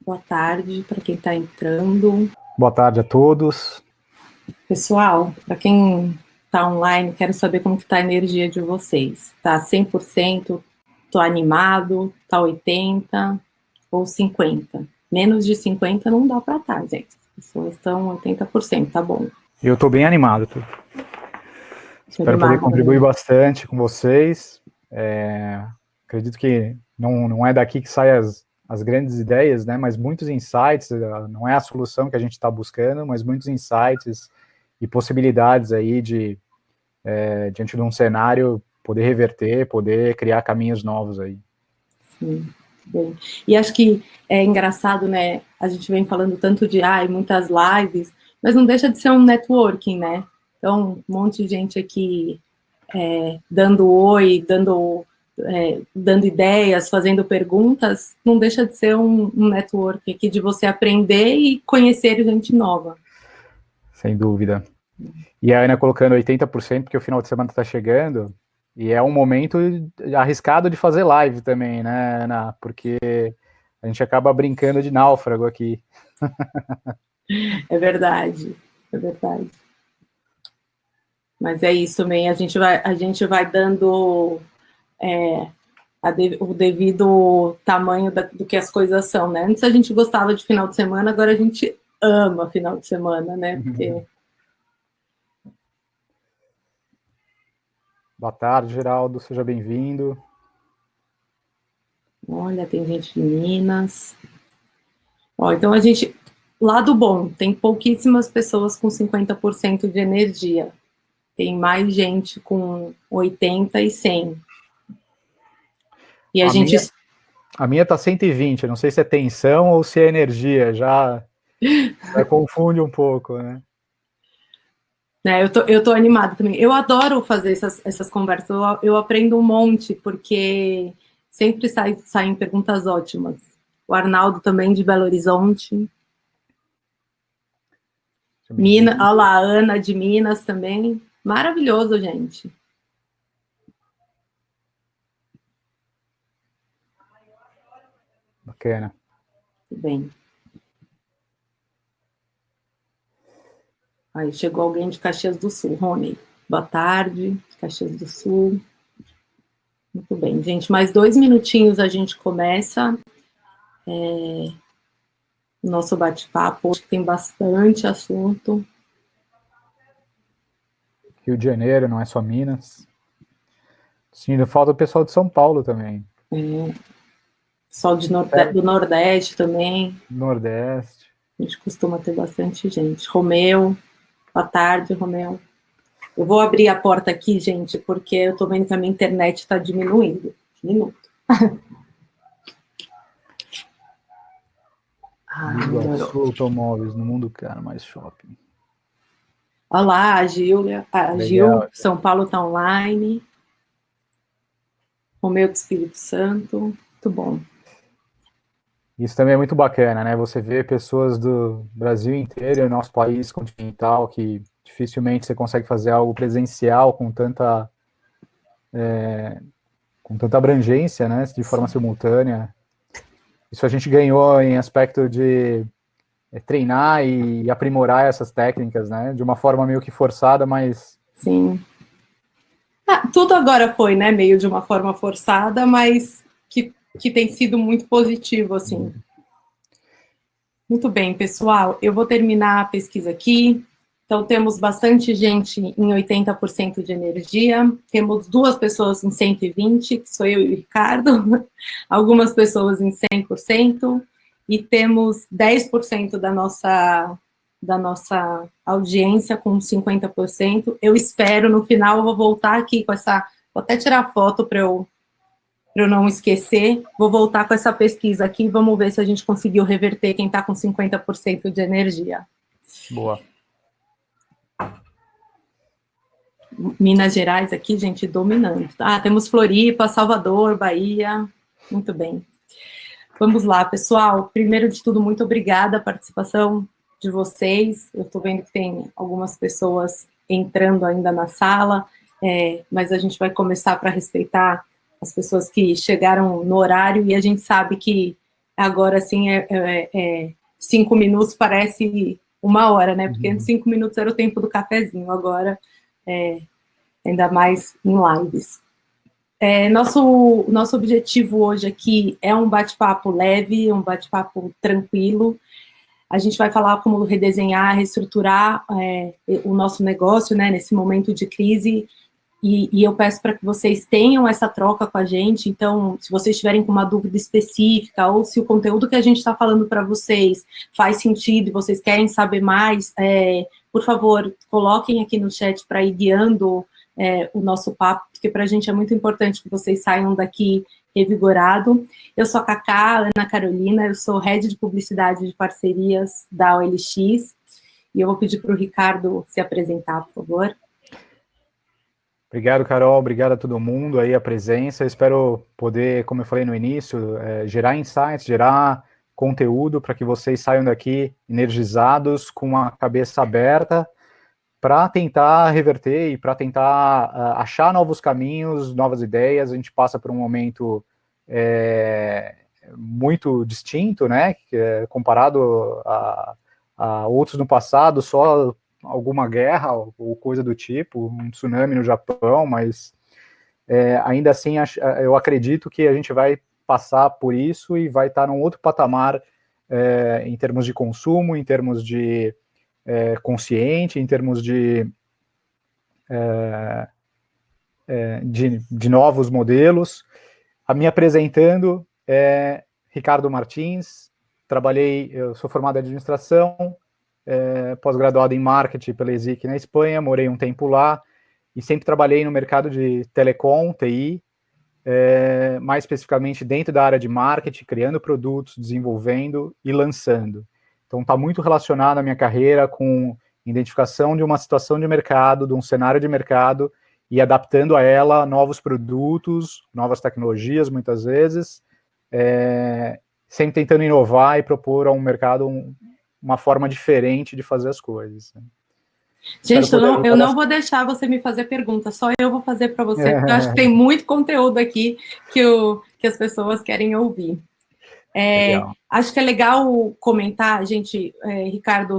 Boa tarde para quem está entrando. Boa tarde a todos. Pessoal, para quem está online, quero saber como está a energia de vocês. Está 100%? Estou animado? Está 80% ou 50%? Menos de 50% não dá para estar, gente. As pessoas estão 80%, tá bom. Eu estou bem animado. Espero poder contribuir bastante com vocês. Acredito que não é daqui que saem as grandes ideias, né? Mas muitos insights, não é a solução que a gente está buscando, mas muitos insights e possibilidades aí de, diante de um cenário, poder reverter, poder criar caminhos novos aí. Sim, bem. E acho que é engraçado, né? A gente vem falando tanto de muitas lives, mas não deixa de ser um networking, né? Então, um monte de gente aqui dando oi, dando ideias, fazendo perguntas, não deixa de ser um networking aqui de você aprender e conhecer gente nova. Sem dúvida. E a Ana colocando 80%, porque o final de semana está chegando, e é um momento arriscado de fazer live também, né, Ana? Porque a gente acaba brincando de náufrago aqui. É verdade, é verdade. Mas é isso também, a gente vai dando o devido tamanho do que as coisas são, né? Antes a gente gostava de final de semana, agora a gente ama final de semana, né? Porque... Boa tarde, Geraldo, seja bem-vindo. Olha, tem gente de Minas. Ó, então a gente, lado bom, tem pouquíssimas pessoas com 50% de energia. Tem mais gente com 80 e 100. E a gente... A minha tá 120, não sei se é tensão ou se é energia, já confunde um pouco, né? Eu tô animada também. Eu adoro fazer essas conversas, eu aprendo um monte, porque sempre saem perguntas ótimas. O Arnaldo também, de Belo Horizonte. Minas, olha lá, a Ana de Minas também. Maravilhoso, gente. Bacana. Tudo bem. Aí chegou alguém de Caxias do Sul, Rony. Boa tarde, Caxias do Sul. Muito bem, gente. Mais 2 minutinhos a gente começa o nosso bate-papo. Acho que tem bastante assunto. Rio de Janeiro, não é só Minas. Sim, falta o pessoal de São Paulo também. Pessoal do Nordeste também. Nordeste. A gente costuma ter bastante gente. Romeu, boa tarde, Romeu. Eu vou abrir a porta aqui, gente, porque eu tô vendo que a minha internet está diminuindo. Minuto. Iguaçu Automóveis, no Mundo Caro, mais shopping. Olá, a Gil, São Paulo está online. Romeu do Espírito Santo, muito bom. Isso também é muito bacana, né? Você vê pessoas do Brasil inteiro, nosso país continental, que dificilmente você consegue fazer algo presencial com tanta abrangência, né? De forma simultânea. Isso a gente ganhou em aspecto de treinar e aprimorar essas técnicas, né? De uma forma meio que forçada, mas... Sim. Tudo agora foi, né? Meio de uma forma forçada, mas que tem sido muito positivo, assim. Muito bem, pessoal. Eu vou terminar a pesquisa aqui. Então, temos bastante gente em 80% de energia. Temos 2 pessoas em 120%, que sou eu e o Ricardo. Algumas pessoas em 100%. E temos 10% da nossa audiência com 50%. Eu espero, no final, eu vou voltar aqui com essa... Vou até tirar a foto para eu não esquecer. Vou voltar com essa pesquisa aqui e vamos ver se a gente conseguiu reverter quem está com 50% de energia. Boa. Minas Gerais aqui, gente, dominando. Temos Floripa, Salvador, Bahia. Muito bem. Vamos lá, pessoal. Primeiro de tudo, muito obrigada a participação de vocês. Eu estou vendo que tem algumas pessoas entrando ainda na sala, mas a gente vai começar para respeitar as pessoas que chegaram no horário, e a gente sabe que agora, assim, 5 minutos parece 1 hora, né? Porque 5 minutos era o tempo do cafezinho, agora ainda mais em lives. Nosso objetivo hoje aqui é um bate-papo leve, um bate-papo tranquilo. A gente vai falar como redesenhar, reestruturar o nosso negócio, né, nesse momento de crise, e eu peço para que vocês tenham essa troca com a gente. Então, se vocês estiverem com uma dúvida específica, ou se o conteúdo que a gente está falando para vocês faz sentido e vocês querem saber mais, por favor, coloquem aqui no chat para ir guiando o nosso papo, porque para a gente é muito importante que vocês saiam daqui revigorado. Eu sou a Cacá, Ana Carolina, eu sou Head de Publicidade de Parcerias da OLX, e eu vou pedir para o Ricardo se apresentar, por favor. Obrigado, Carol, obrigado a todo mundo aí, a presença. Eu espero poder, como eu falei no início, gerar insights, gerar conteúdo para que vocês saiam daqui energizados, com a cabeça aberta, para tentar reverter e para tentar achar novos caminhos, novas ideias. A gente passa por um momento muito distinto, né, comparado a outros no passado, só alguma guerra ou coisa do tipo, um tsunami no Japão, mas ainda assim eu acredito que a gente vai passar por isso e vai estar num outro patamar em termos de consumo, em termos de consciente, em termos de novos modelos. A me apresentando é Ricardo Martins, eu sou formado em administração, pós-graduado em marketing pela ESIC na Espanha, morei um tempo lá e sempre trabalhei no mercado de telecom, TI, mais especificamente dentro da área de marketing, criando produtos, desenvolvendo e lançando. Então está muito relacionado a minha carreira com identificação de uma situação de mercado, de um cenário de mercado e adaptando a ela novos produtos, novas tecnologias, muitas vezes, sempre tentando inovar e propor ao mercado uma forma diferente de fazer as coisas. Gente, eu não vou deixar você me fazer pergunta, só eu vou fazer para você, porque eu acho que tem muito conteúdo aqui que as pessoas querem ouvir. Acho que é legal comentar, gente, Ricardo,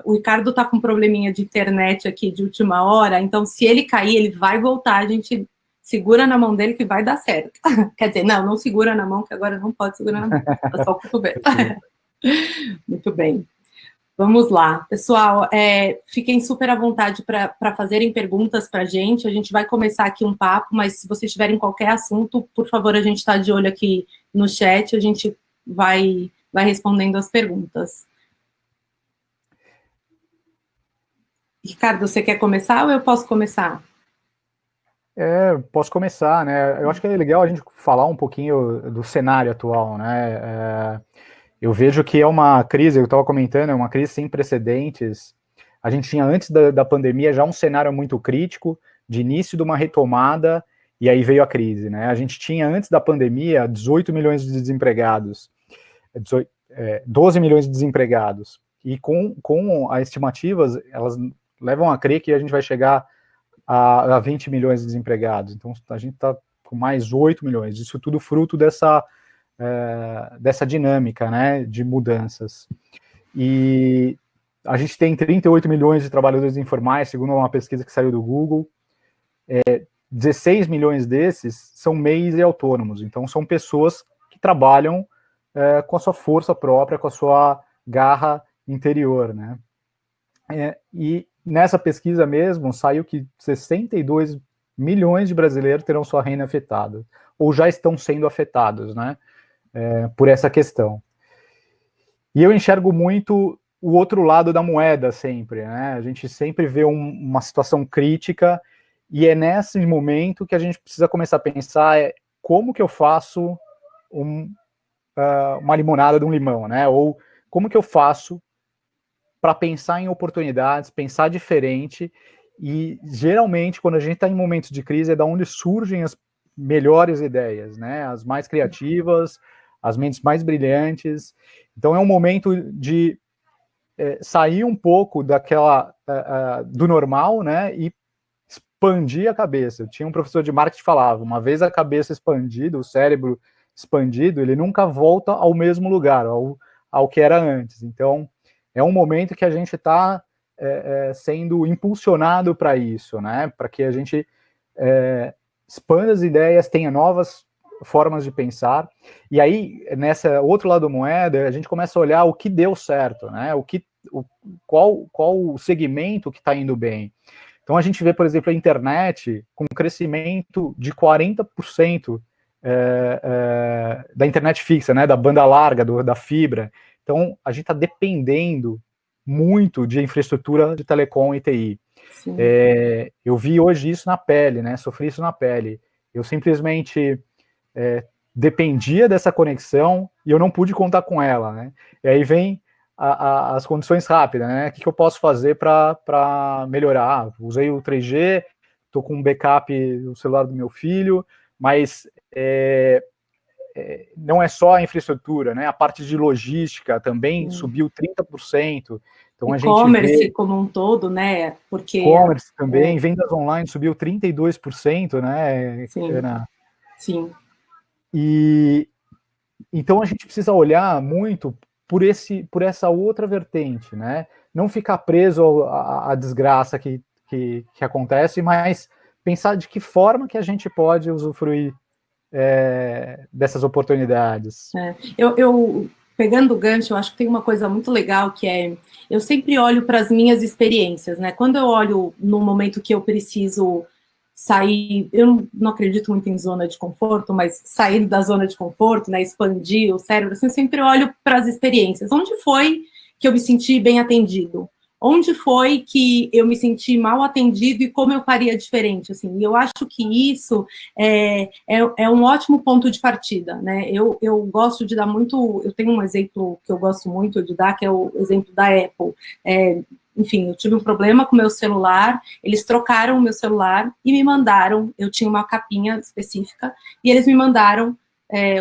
o Ricardo está com um probleminha de internet aqui de última hora, então se ele cair, ele vai voltar, a gente segura na mão dele que vai dar certo. Quer dizer, não segura na mão, que agora não pode segurar na mão, é só o cotovelo. Muito bem. Vamos lá. Pessoal, fiquem super à vontade para fazerem perguntas para a gente vai começar aqui um papo, mas se vocês tiverem qualquer assunto, por favor, a gente está de olho aqui no chat, a gente vai respondendo as perguntas. Ricardo, você quer começar ou eu posso começar? Posso começar, né? Eu acho que é legal a gente falar um pouquinho do cenário atual, né? Eu vejo que é uma crise, eu estava comentando, é uma crise sem precedentes. A gente tinha, antes da pandemia, já um cenário muito crítico, de início de uma retomada, e aí veio a crise, né? A gente tinha, antes da pandemia, 18 milhões de desempregados, 12 milhões de desempregados, e com as estimativas, elas levam a crer que a gente vai chegar a 20 milhões de desempregados. Então, a gente está com mais 8 milhões, isso tudo fruto dessa dinâmica, né, de mudanças. E a gente tem 38 milhões de trabalhadores informais, segundo uma pesquisa que saiu do Google. 16 milhões desses são MEIs e autônomos, então são pessoas que trabalham com a sua força própria, com a sua garra interior, né. E nessa pesquisa mesmo, saiu que 62 milhões de brasileiros terão sua renda afetada, ou já estão sendo afetados, né, por essa questão. E eu enxergo muito o outro lado da moeda sempre, né? A gente sempre vê uma situação crítica, e é nesse momento que a gente precisa começar a pensar como que eu faço uma limonada de um limão, né? Ou como que eu faço para pensar em oportunidades, pensar diferente, e geralmente quando a gente está em momentos de crise é da onde surgem as melhores ideias, né? As mais criativas, as mentes mais brilhantes. Então é um momento de sair um pouco do normal, né, e expandir a cabeça. Eu tinha um professor de marketing que falava, uma vez a cabeça expandida, o cérebro expandido, ele nunca volta ao mesmo lugar, ao que era antes. Então, é um momento que a gente está sendo impulsionado para isso, né? Para que a gente expanda as ideias, tenha novas formas de pensar. E aí, nessa outro lado da moeda, a gente começa a olhar o que deu certo, né? Qual o segmento que está indo bem. Então, a gente vê, por exemplo, a internet com um crescimento de 40% da internet fixa, né? Da banda larga, da fibra. Então, a gente está dependendo muito de infraestrutura de telecom e TI. Eu vi hoje isso na pele, né? Sofri isso na pele. Eu simplesmente dependia dessa conexão e eu não pude contar com ela, né? E aí vem as condições rápidas, né? O que eu posso fazer para melhorar? Usei o 3G, estou com um backup no celular do meu filho, mas não é só a infraestrutura, né? A parte de logística também subiu 30%. Então a gente vê como um todo, né? Porque e-commerce também, vendas online subiu 32%, né, sim, Ana? Sim. E então a gente precisa olhar muito por essa outra vertente, né? Não ficar preso à desgraça que acontece, mas pensar de que forma que a gente pode usufruir dessas oportunidades. Eu pegando o gancho, eu acho que tem uma coisa muito legal que eu sempre olho para as minhas experiências, né? Quando eu olho no momento que eu preciso sair, eu não acredito muito em zona de conforto, mas sair da zona de conforto, né? Expandir o cérebro, assim, eu sempre olho para as experiências. Onde foi que eu me senti bem atendido? Onde foi que eu me senti mal atendido e como eu faria diferente, assim? E eu acho que isso é um ótimo ponto de partida, né? Eu gosto de dar muito... Eu tenho um exemplo que eu gosto muito de dar, que é o exemplo da Apple. Enfim, eu tive um problema com o meu celular, eles trocaram o meu celular e me mandaram, eu tinha uma capinha específica, e eles me mandaram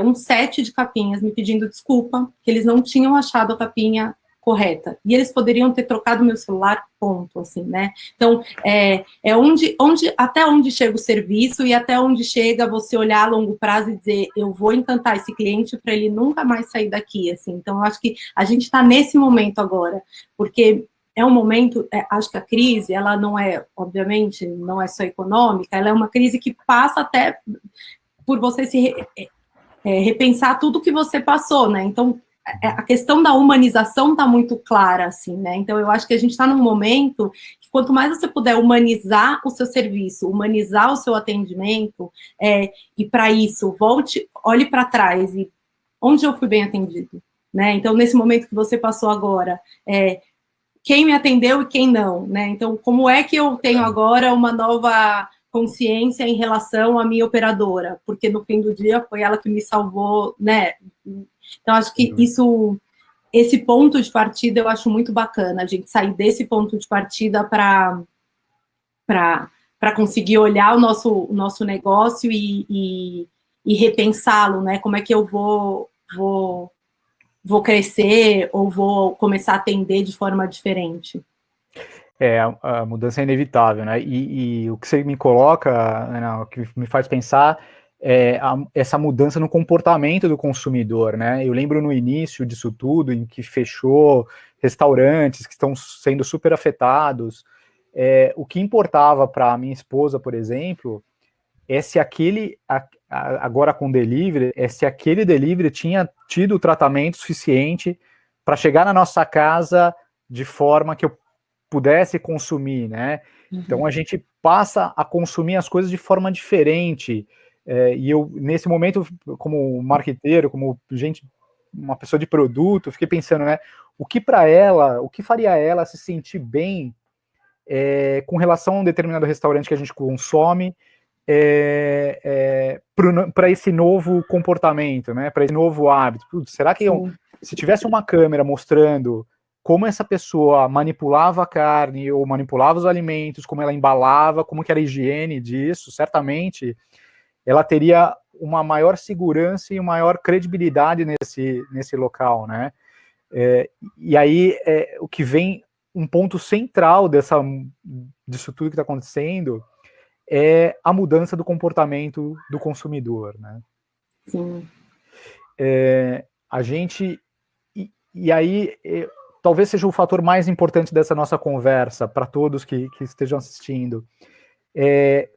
um set de capinhas me pedindo desculpa, que eles não tinham achado a capinha correta. E eles poderiam ter trocado meu celular, ponto, assim, né? Então, até onde chega o serviço e até onde chega você olhar a longo prazo e dizer, eu vou encantar esse cliente para ele nunca mais sair daqui, assim. Então, eu acho que a gente está nesse momento agora, porque é um momento, acho que a crise, ela não é, obviamente, não é só econômica, ela é uma crise que passa até por você repensar tudo que você passou, né? Então, a questão da humanização está muito clara, assim, né? Então, eu acho que a gente está num momento que quanto mais você puder humanizar o seu serviço, humanizar o seu atendimento, e para isso, olhe para trás e onde eu fui bem atendido, né? Então, nesse momento que você passou agora, quem me atendeu e quem não, né? Então, como é que eu tenho agora uma nova consciência em relação à minha operadora? Porque no fim do dia foi ela que me salvou, né? Então, acho que esse ponto de partida eu acho muito bacana, a gente sair desse ponto de partida para conseguir olhar o nosso negócio e repensá-lo, né? Como é que eu vou crescer ou vou começar a atender de forma diferente? A mudança é inevitável, né? E o que você me coloca, Ana, o que me faz pensar essa mudança no comportamento do consumidor, né? Eu lembro no início disso tudo, em que fechou restaurantes que estão sendo super afetados. O que importava para a minha esposa, por exemplo, é se agora com delivery, se aquele delivery tinha tido o tratamento suficiente para chegar na nossa casa de forma que eu pudesse consumir, né? Então a gente passa a consumir as coisas de forma diferente. E eu, nesse momento, como marqueteiro, como uma pessoa de produto, fiquei pensando, né? O que faria ela se sentir bem com relação a um determinado restaurante que a gente consome, para esse novo comportamento, né? Para esse novo hábito. Putz, será que se tivesse uma câmera mostrando como essa pessoa manipulava a carne ou manipulava os alimentos, como ela embalava, como que era a higiene disso, certamente ela teria uma maior segurança e uma maior credibilidade nesse local, né? E aí, o que vem, um ponto central disso tudo que está acontecendo, é a mudança do comportamento do consumidor, né? Sim. A gente... E aí, talvez seja o fator mais importante dessa nossa conversa, para todos que estejam assistindo,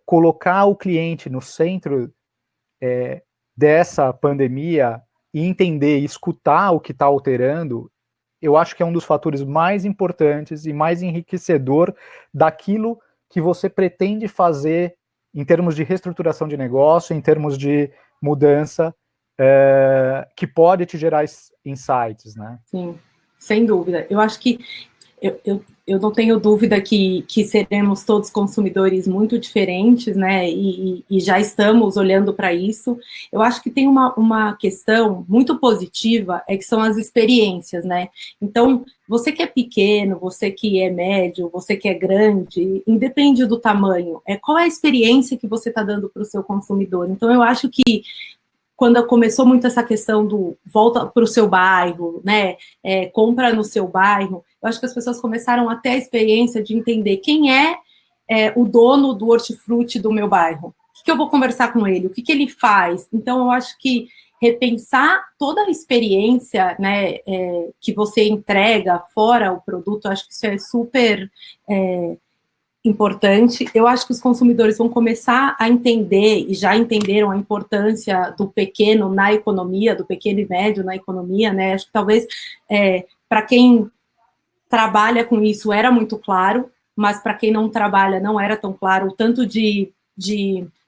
colocar o cliente no centro dessa pandemia e entender, escutar o que está alterando, eu acho que é um dos fatores mais importantes e mais enriquecedor daquilo que você pretende fazer em termos de reestruturação de negócio, em termos de mudança, que pode te gerar insights, né? Sim, sem dúvida. Eu acho que eu não tenho dúvida que seremos todos consumidores muito diferentes, né? E já estamos olhando para isso. Eu acho que tem uma questão muito positiva, que são as experiências, né? Então, você que é pequeno, você que é médio, você que é grande, independe do tamanho, qual é a experiência que você está dando para o seu consumidor? Então, eu acho que quando começou muito essa questão do volta para o seu bairro, né, compra no seu bairro, eu acho que as pessoas começaram a ter a experiência de entender quem é o dono do hortifruti do meu bairro, o que eu vou conversar com ele, o que ele faz. Então, eu acho que repensar toda a experiência, né, que você entrega fora o produto, eu acho que isso é super importante. Eu acho que os consumidores vão começar a entender, e já entenderam a importância do pequeno na economia, do pequeno e médio na economia, né? Acho que talvez para quem trabalha com isso era muito claro, mas para quem não trabalha não era tão claro, o tanto de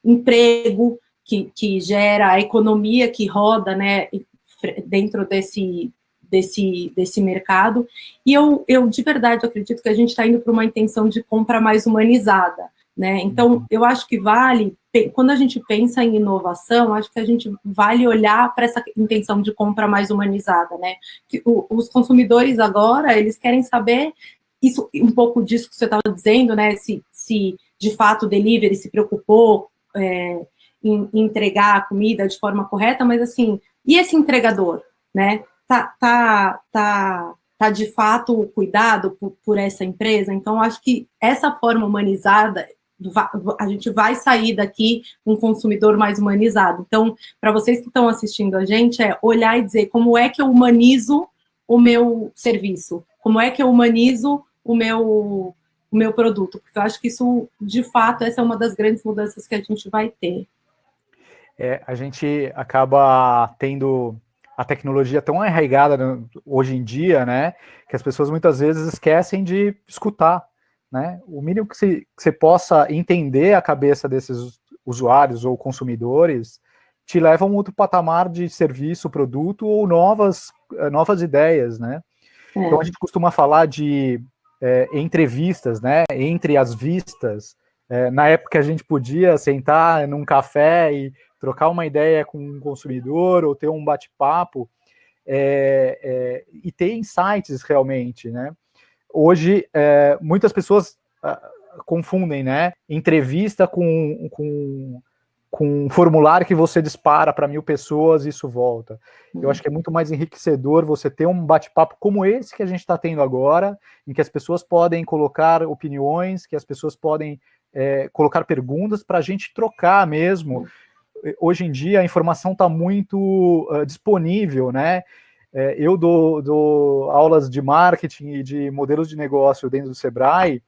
emprego que gera, a economia que roda, né, dentro desse mercado, e eu de verdade acredito que a gente está indo para uma intenção de compra mais humanizada, né? Então, eu acho que quando a gente pensa em inovação, acho que a gente vale olhar para essa intenção de compra mais humanizada, né? Que os consumidores agora, eles querem saber isso, um pouco disso que você estava dizendo, né? Se de fato o delivery se preocupou em entregar a comida de forma correta, mas assim, e esse entregador, né? Tá de fato cuidado por essa empresa? Então, acho que essa forma humanizada, a gente vai sair daqui um consumidor mais humanizado. Então, para vocês que estão assistindo a gente, olhar e dizer como é que eu humanizo o meu serviço, como é que eu humanizo o meu produto, porque eu acho que isso, de fato, essa é uma das grandes mudanças que a gente vai ter. A gente acaba tendo a tecnologia tão arraigada hoje em dia, né, que as pessoas muitas vezes esquecem de escutar, né? O mínimo que você possa entender a cabeça desses usuários ou consumidores te leva a um outro patamar de serviço, produto ou novas ideias, né? Então a gente costuma falar de entrevistas, né, entre as vistas. Na época a gente podia sentar num café e trocar uma ideia com um consumidor ou ter um bate-papo e ter insights realmente, né? Hoje, muitas pessoas confundem, né, entrevista com um formulário que você dispara para 1000 pessoas e isso volta. Eu acho que é muito mais enriquecedor você ter um bate-papo como esse que a gente está tendo agora, em que as pessoas podem colocar opiniões, que as pessoas podem colocar perguntas para a gente trocar mesmo. Hoje em dia a informação está muito disponível, né? Eu dou aulas de marketing e de modelos de negócio dentro do Sebrae,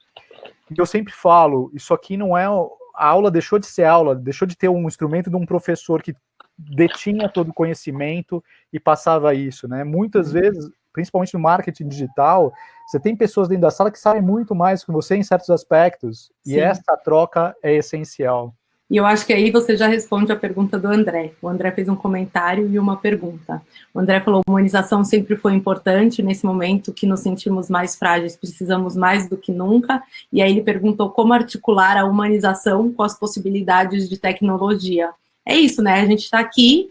e eu sempre falo, isso aqui não é... A aula deixou de ser aula, deixou de ter um instrumento de um professor que detinha todo o conhecimento e passava isso, né? Muitas vezes, principalmente no marketing digital, você tem pessoas dentro da sala que sabem muito mais que você em certos aspectos, Sim. E essa troca é essencial. E eu acho que aí você já responde a pergunta do André. O André fez um comentário e uma pergunta. O André falou: humanização sempre foi importante, nesse momento que nos sentimos mais frágeis, precisamos mais do que nunca. E aí ele perguntou como articular a humanização com as possibilidades de tecnologia. É isso, né? A gente está aqui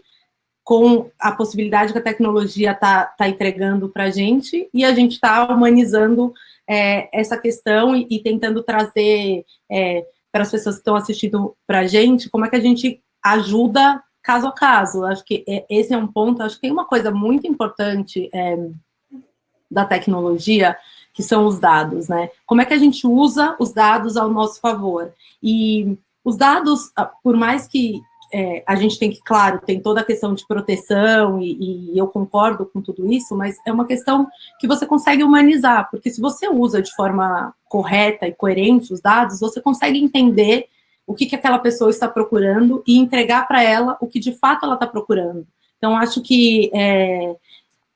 com a possibilidade que a tecnologia está entregando para a gente, e a gente está humanizando essa questão e tentando trazer... para as pessoas que estão assistindo para a gente, como é que a gente ajuda caso a caso. Acho que esse é um ponto. Acho que tem uma coisa muito importante da tecnologia, que são os dados, né? Como é que a gente usa os dados ao nosso favor? E os dados, por mais que a gente tem que, claro, tem toda a questão de proteção, e eu concordo com tudo isso, mas é uma questão que você consegue humanizar, porque se você usa de forma correta e coerente os dados, você consegue entender o que aquela pessoa está procurando e entregar para ela o que de fato ela está procurando. Então, acho que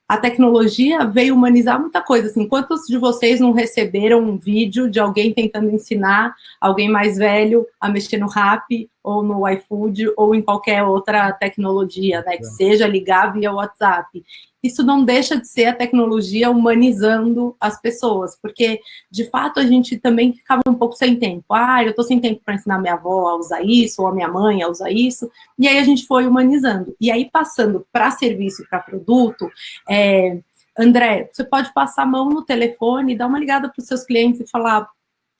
a tecnologia veio humanizar muita coisa, assim, quantos de vocês não receberam um vídeo de alguém tentando ensinar alguém mais velho a mexer no Rappi, ou no iFood, ou em qualquer outra tecnologia, né, que seja ligar via WhatsApp. Isso não deixa de ser a tecnologia humanizando as pessoas, porque, de fato, a gente também ficava um pouco sem tempo. Eu estou sem tempo para ensinar minha avó a usar isso, ou a minha mãe a usar isso, e aí a gente foi humanizando. E aí, passando para serviço e para produto, André, você pode passar a mão no telefone, dar uma ligada para os seus clientes e falar o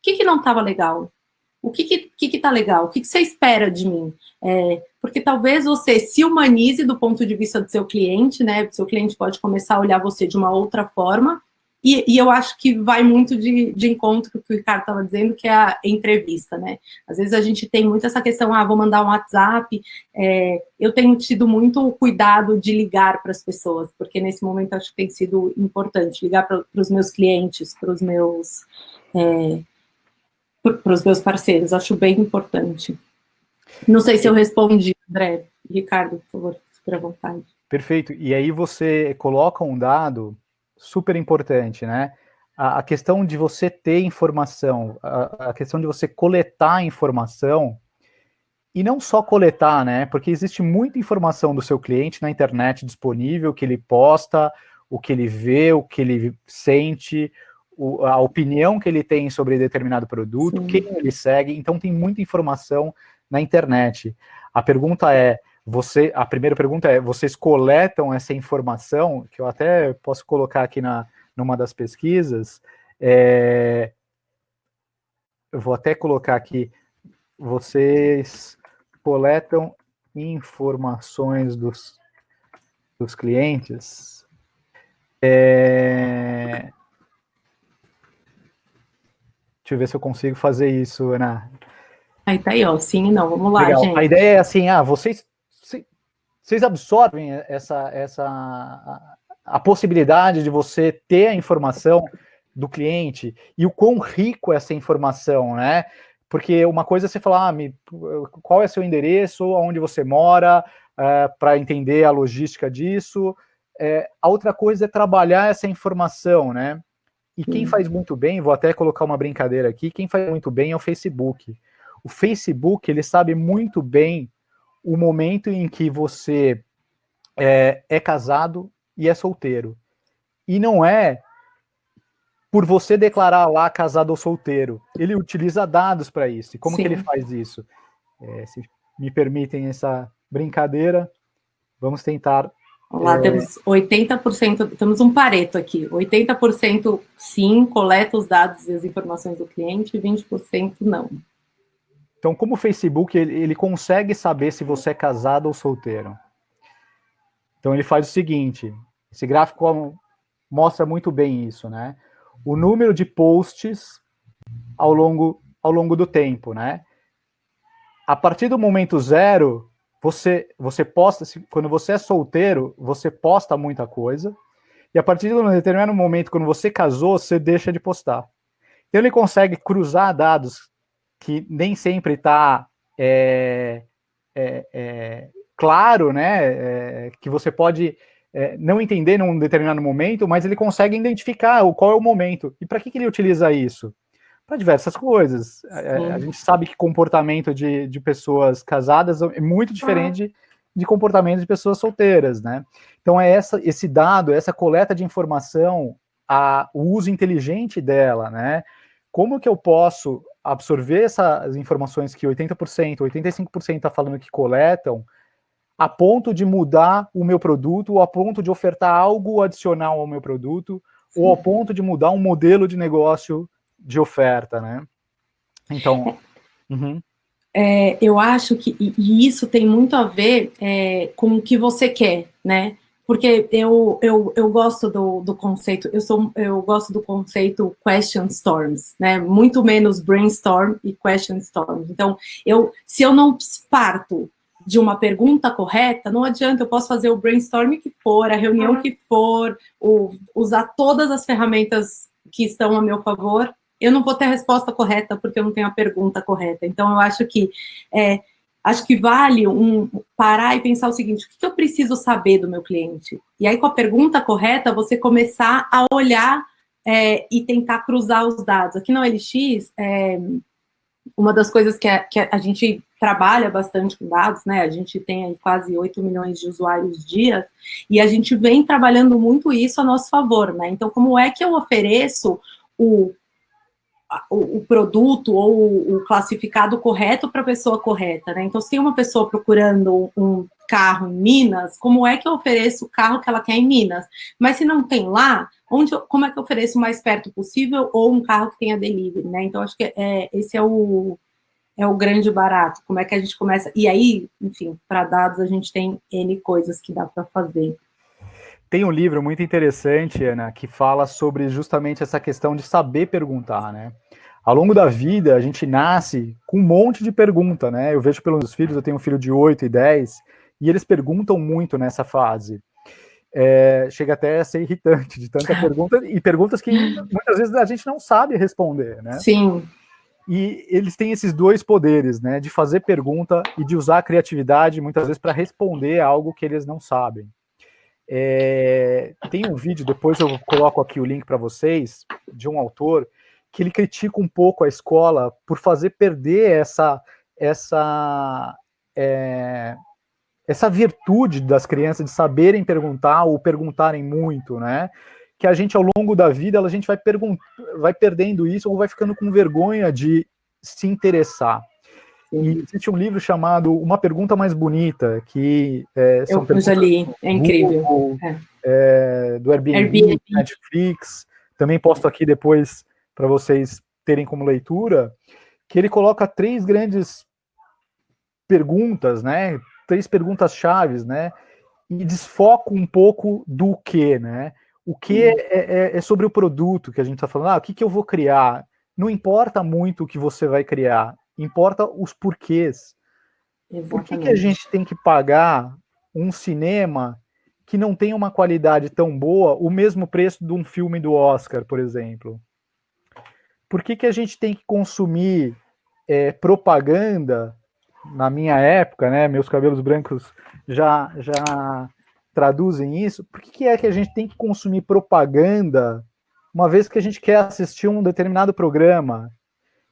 que não estava legal, o que está legal, o que você espera de mim? Porque talvez você se humanize do ponto de vista do seu cliente, né? O seu cliente pode começar a olhar você de uma outra forma, e eu acho que vai muito de encontro com o que o Ricardo estava dizendo, que é a entrevista, né? Às vezes a gente tem muito essa questão, vou mandar um WhatsApp. Eu tenho tido muito cuidado de ligar para as pessoas, porque nesse momento acho que tem sido importante ligar para os meus clientes, para os meus parceiros, acho bem importante. Não sei se eu respondi, André. Ricardo, por favor, fique à vontade. Perfeito. E aí você coloca um dado super importante, né? A questão de você ter informação, a questão de você coletar informação, e não só coletar, né? Porque existe muita informação do seu cliente na internet disponível, que ele posta, o que ele vê, o que ele sente, a opinião que ele tem sobre determinado produto, Sim. Quem ele segue. Então tem muita informação na internet. A primeira pergunta é, vocês coletam essa informação, que eu até posso colocar aqui numa das pesquisas, eu vou até colocar aqui, vocês coletam informações dos clientes. Deixa eu ver se eu consigo fazer isso, Ana. Aí tá aí, ó, sim e não, vamos lá, Legal. gente. A ideia é assim, vocês absorvem a possibilidade de você ter a informação do cliente e o quão rico é essa informação, né? Porque uma coisa é você falar, qual é seu endereço, onde você mora, para entender a logística disso. A outra coisa é trabalhar essa informação, né? E quem faz muito bem, vou até colocar uma brincadeira aqui, quem faz muito bem é o Facebook. O Facebook, ele sabe muito bem o momento em que você é casado e é solteiro. E não é por você declarar lá casado ou solteiro. Ele utiliza dados para isso. E como que ele faz isso? Se me permitem essa brincadeira, vamos tentar... Lá temos 80%, temos um Pareto aqui, 80% sim, coleta os dados e as informações do cliente, e 20% não. Então, como o Facebook, ele consegue saber se você é casado ou solteiro. Então, ele faz o seguinte, esse gráfico mostra muito bem isso, né? O número de posts ao longo do tempo, né? A partir do momento zero, você posta, quando você é solteiro, você posta muita coisa, e a partir de um determinado momento, quando você casou, você deixa de postar. Então ele consegue cruzar dados que nem sempre está claro, né, que você pode não entender num determinado momento, mas ele consegue identificar qual é o momento. E para que ele utiliza isso? Para diversas coisas. A gente sabe que comportamento de pessoas casadas é muito diferente de comportamento de pessoas solteiras, né? Então esse dado, essa coleta de informação, o uso inteligente dela, né? Como que eu posso absorver essas informações que 80%, 85% está falando que coletam, a ponto de mudar o meu produto, ou a ponto de ofertar algo adicional ao meu produto, ou ao ponto de mudar um modelo de negócio de oferta, né? Então, eu acho que e isso tem muito a ver com o que você quer, né? porque eu gosto do conceito, eu gosto do conceito question storms, né? Muito menos brainstorm e question storms. Então, se eu não parto de uma pergunta correta, não adianta, eu posso fazer o brainstorm que for, a reunião que for, usar todas as ferramentas que estão a meu favor, eu não vou ter a resposta correta porque eu não tenho a pergunta correta. Então, eu acho que vale parar e pensar o seguinte: o que eu preciso saber do meu cliente? E aí, com a pergunta correta, você começar a olhar e tentar cruzar os dados. Aqui na OLX, uma das coisas que a gente trabalha bastante com dados, né? A gente tem aí quase 8 milhões de usuários dia, e a gente vem trabalhando muito isso a nosso favor, né? Então, como é que eu ofereço o produto ou o classificado correto para a pessoa correta, né? Então, se tem uma pessoa procurando um carro em Minas, como é que eu ofereço o carro que ela quer em Minas? Mas se não tem lá, como é que eu ofereço o mais perto possível ou um carro que tenha delivery, né? Então, acho que esse é o grande barato. Como é que a gente começa? E aí, enfim, para dados a gente tem N coisas que dá para fazer. Tem um livro muito interessante, Ana, que fala sobre justamente essa questão de saber perguntar, né? Ao longo da vida, a gente nasce com um monte de pergunta, né? Eu vejo pelos filhos, eu tenho um filho de 8 e 10, e eles perguntam muito nessa fase. Chega até a ser irritante de tanta pergunta, e perguntas que muitas vezes a gente não sabe responder, né? Sim. E eles têm esses dois poderes, né? De fazer pergunta e de usar a criatividade, muitas vezes, para responder algo que eles não sabem. Tem um vídeo, depois eu coloco aqui o link para vocês, de um autor que ele critica um pouco a escola por fazer perder essa virtude das crianças de saberem perguntar ou perguntarem muito, né? Que a gente, ao longo da vida, a gente vai perdendo isso ou vai ficando com vergonha de se interessar. E existe um livro chamado Uma Pergunta Mais Bonita, que são eu já li, é incrível. Google, do Airbnb, Netflix, também posto aqui depois para vocês terem como leitura, que ele coloca 3 grandes perguntas, né? 3 perguntas chaves, né? E desfoca um pouco do que, né? O que é sobre o produto que a gente está falando. O que eu vou criar? Não importa muito o que você vai criar, importa os porquês. Exatamente. Por que a gente tem que pagar um cinema que não tem uma qualidade tão boa, o mesmo preço de um filme do Oscar, por exemplo? Por que a gente tem que consumir propaganda? Na minha época, né, meus cabelos brancos já traduzem isso. Por que é que a gente tem que consumir propaganda uma vez que a gente quer assistir um determinado programa?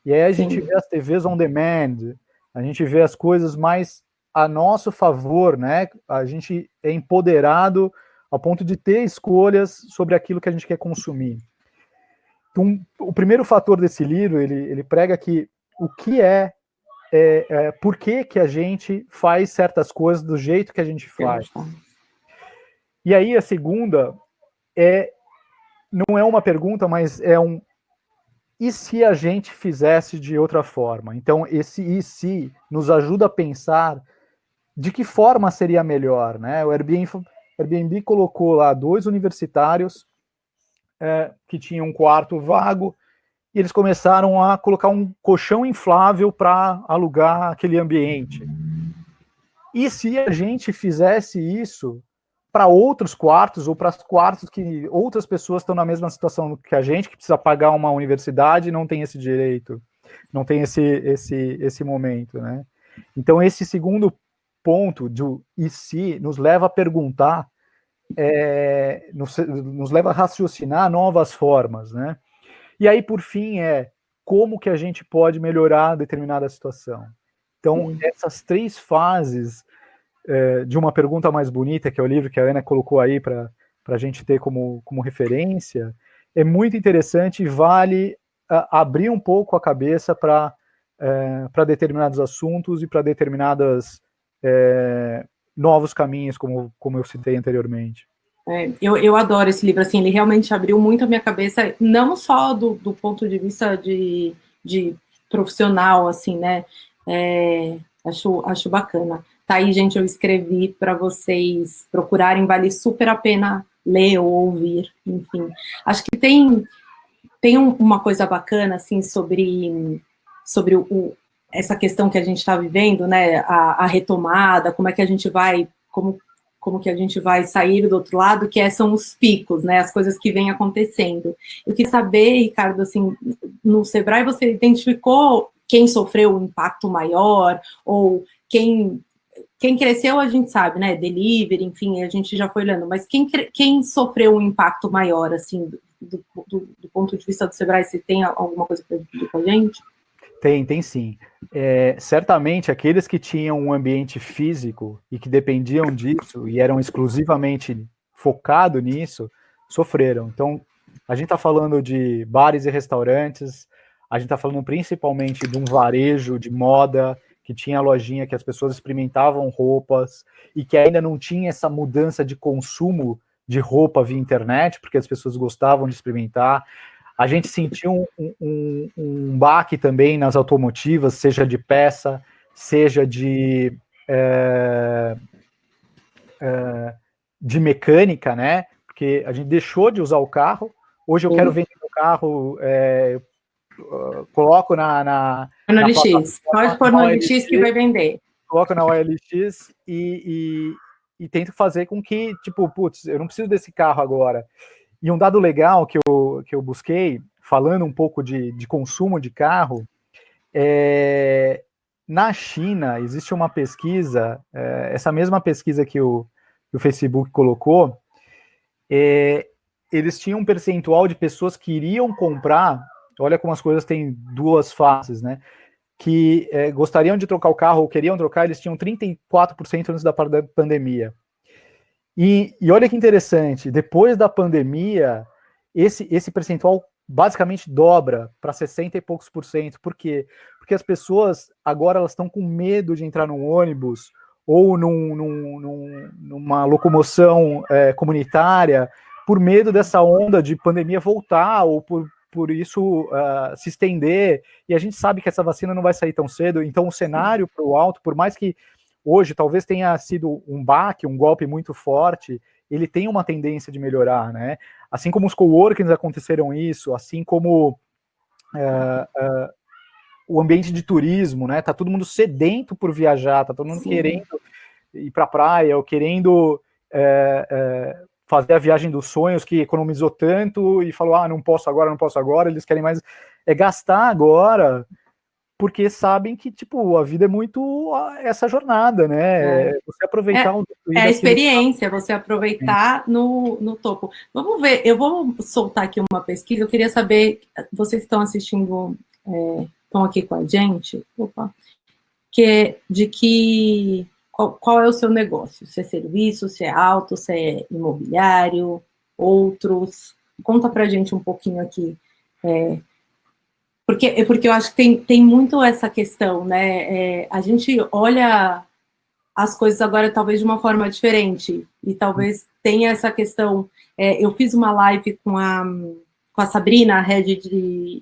E aí a gente vê as TVs on demand, a gente vê as coisas mais a nosso favor, né? A gente é empoderado ao ponto de ter escolhas sobre aquilo que a gente quer consumir. Então, o primeiro fator desse livro, ele prega que o que por que a gente faz certas coisas do jeito que a gente faz. E aí a segunda não é uma pergunta, mas é e se a gente fizesse de outra forma? Então, esse e se nos ajuda a pensar de que forma seria melhor, né? O Airbnb colocou lá 2 universitários que tinham um quarto vago, e eles começaram a colocar um colchão inflável para alugar aquele ambiente. E se a gente fizesse isso para outros quartos ou para quartos que outras pessoas estão na mesma situação que a gente, que precisa pagar uma universidade e não tem esse direito, não tem esse momento, né? Então, esse segundo ponto do e se nos leva a perguntar, nos leva a raciocinar novas formas, né? E aí, por fim, como que a gente pode melhorar determinada situação. Então, essas 3 fases de Uma Pergunta Mais Bonita, que é o livro que a Ana colocou aí para a gente ter como referência, é muito interessante e vale abrir um pouco a cabeça para determinados assuntos e para determinados novos caminhos, como eu citei anteriormente. Eu adoro esse livro, assim, ele realmente abriu muito a minha cabeça, não só do ponto de vista de profissional, assim, né, acho bacana. tá aí, gente, eu escrevi para vocês procurarem, vale super a pena ler ou ouvir, enfim. Acho que tem uma coisa bacana, assim, sobre essa questão que a gente está vivendo, né, a retomada, como é que a gente vai, como que a gente vai sair do outro lado, são os picos, né, as coisas que vêm acontecendo. Eu queria saber, Ricardo, assim, no Sebrae você identificou quem sofreu um impacto maior, ou quem cresceu, a gente sabe, né, delivery, enfim, a gente já foi olhando, mas quem sofreu um impacto maior, assim, do ponto de vista do Sebrae, você tem alguma coisa para dividir com a gente? Tem sim. Certamente aqueles que tinham um ambiente físico e que dependiam disso e eram exclusivamente focados nisso, sofreram. Então, a gente está falando de bares e restaurantes, a gente está falando principalmente de um varejo de moda, que tinha lojinha que as pessoas experimentavam roupas e que ainda não tinha essa mudança de consumo de roupa via internet, porque as pessoas gostavam de experimentar. A gente sentiu um baque também nas automotivas, seja de peça, seja de mecânica, né? Porque a gente deixou de usar o carro. Hoje eu quero vender o carro, coloco na OLX. Pode pôr no OLX que vai vender. Coloco na OLX e tento fazer com que, tipo, putz, eu não preciso desse carro agora. E um dado legal que eu busquei, falando um pouco de consumo de carro, na China existe uma pesquisa, essa mesma pesquisa que o Facebook colocou, eles tinham um percentual de pessoas que iriam comprar, olha como as coisas têm duas faces, né? Que gostariam de trocar o carro ou queriam trocar, eles tinham 34% antes da pandemia. E olha que interessante, depois da pandemia, esse percentual basicamente dobra para 60 e poucos por cento. Por quê? Porque as pessoas agora elas estão com medo de entrar num ônibus ou numa locomoção comunitária por medo dessa onda de pandemia voltar ou por isso se estender. E a gente sabe que essa vacina não vai sair tão cedo, então o cenário para o alto, por mais que hoje talvez tenha sido um baque, um golpe muito forte, ele tem uma tendência de melhorar, né? Assim como os coworkings aconteceram isso, assim como o ambiente de turismo, né? Tá todo mundo sedento por viajar, tá todo mundo querendo ir para a praia, ou querendo fazer a viagem dos sonhos, que economizou tanto e falou, não posso agora, eles querem mais gastar agora, porque sabem que, tipo, a vida é muito essa jornada, né? Você aproveitar a experiência, você aproveitar no topo. Vamos ver, eu vou soltar aqui uma pesquisa, eu queria saber, vocês estão assistindo, estão aqui com a gente, qual é o seu negócio? Se é serviço, se é auto, se é imobiliário, outros? Conta pra gente um pouquinho aqui, porque eu acho que tem muito essa questão, né? A gente olha as coisas agora talvez de uma forma diferente, e talvez tenha essa questão. Eu fiz uma live com a Sabrina, a head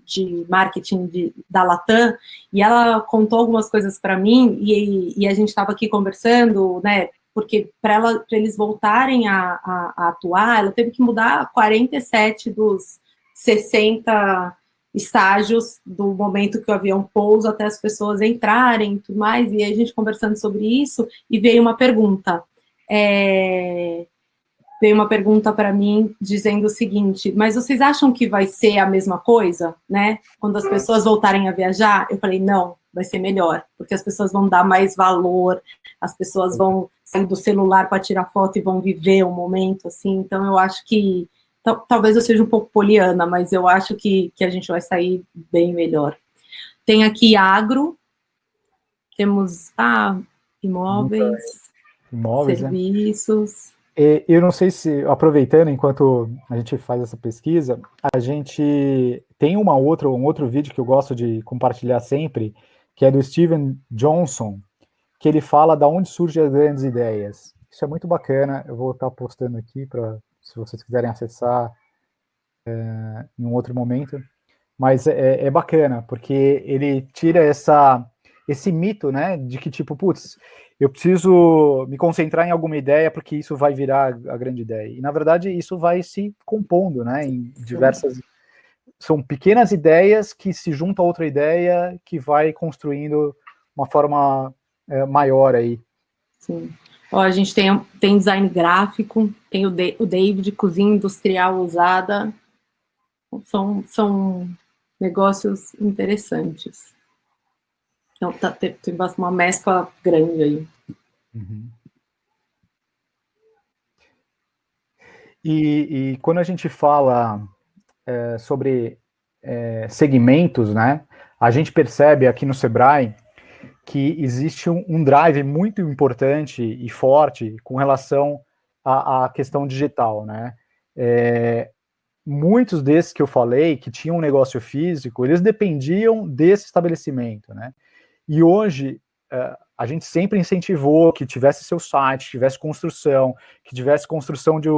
de marketing da Latam, e ela contou algumas coisas para mim, e a gente estava aqui conversando, né? Porque para eles voltarem a atuar, ela teve que mudar 47 dos 60 estágios do momento que o avião pousa até as pessoas entrarem e tudo mais, e a gente conversando sobre isso, e veio uma pergunta. Veio uma pergunta para mim dizendo o seguinte: mas vocês acham que vai ser a mesma coisa, né? Quando as pessoas voltarem a viajar? Eu falei, não, vai ser melhor, porque as pessoas vão dar mais valor, as pessoas vão sair do celular para tirar foto e vão viver o momento, assim. Então eu acho que talvez eu seja um pouco poliana, mas eu acho que a gente vai sair bem melhor. Tem aqui agro, temos imóveis, serviços. Né? Eu não sei se, aproveitando, enquanto a gente faz essa pesquisa, a gente tem um outro vídeo que eu gosto de compartilhar sempre, que é do Steven Johnson, que ele fala da onde surgem as grandes ideias. Isso é muito bacana, eu vou estar postando aqui para se vocês quiserem acessar em um outro momento, mas é bacana, porque ele tira esse mito, né, de que tipo, putz, eu preciso me concentrar em alguma ideia porque isso vai virar a grande ideia. E, na verdade, isso vai se compondo, né, em diversas... São pequenas ideias que se juntam a outra ideia que vai construindo uma forma maior aí. Sim. Ó, a gente tem design gráfico, tem o David, cozinha industrial usada. São negócios interessantes. Então, tem uma mescla grande aí. Uhum. E quando a gente fala sobre segmentos, né, a gente percebe aqui no Sebrae que existe um drive muito importante e forte com relação à questão digital, né? Muitos desses que eu falei, que tinham um negócio físico, eles dependiam desse estabelecimento, né? E hoje, a gente sempre incentivou que tivesse seu site, tivesse construção, que tivesse construção de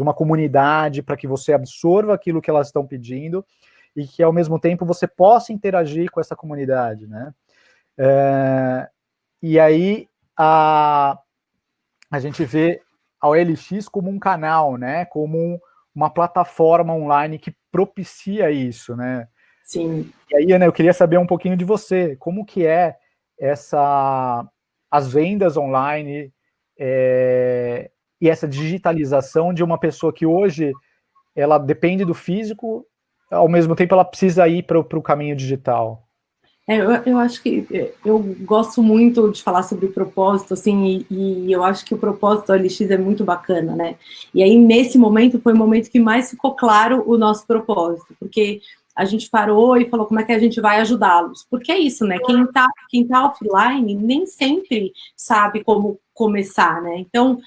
uma comunidade para que você absorva aquilo que elas estão pedindo e que, ao mesmo tempo, você possa interagir com essa comunidade, né? E aí, a gente vê a OLX como um canal, né? Como uma plataforma online que propicia isso, né? Sim. E aí, Ana, eu queria saber um pouquinho de você, como que é as vendas online e essa digitalização de uma pessoa que hoje ela depende do físico, ao mesmo tempo ela precisa ir para o caminho digital. Eu acho que eu gosto muito de falar sobre propósito, assim, e eu acho que o propósito da OLX é muito bacana, né? E aí, nesse momento, foi o momento que mais ficou claro o nosso propósito, porque a gente parou e falou como é que a gente vai ajudá-los. Porque é isso, né? Quem tá offline nem sempre sabe como começar, né? Então,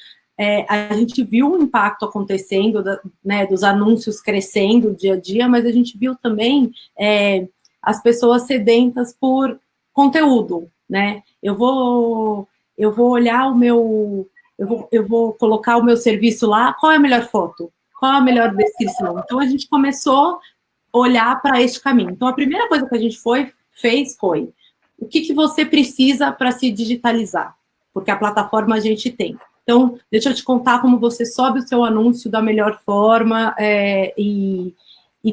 a gente viu o impacto acontecendo, né, dos anúncios crescendo dia a dia, mas a gente viu também... as pessoas sedentas por conteúdo, né? Eu vou olhar o meu, eu vou colocar o meu serviço lá, qual é a melhor foto? Qual é a melhor descrição? Então, a gente começou a olhar para este caminho. Então, a primeira coisa que a gente fez foi, o que você precisa para se digitalizar? Porque a plataforma a gente tem. Então, deixa eu te contar como você sobe o seu anúncio da melhor forma e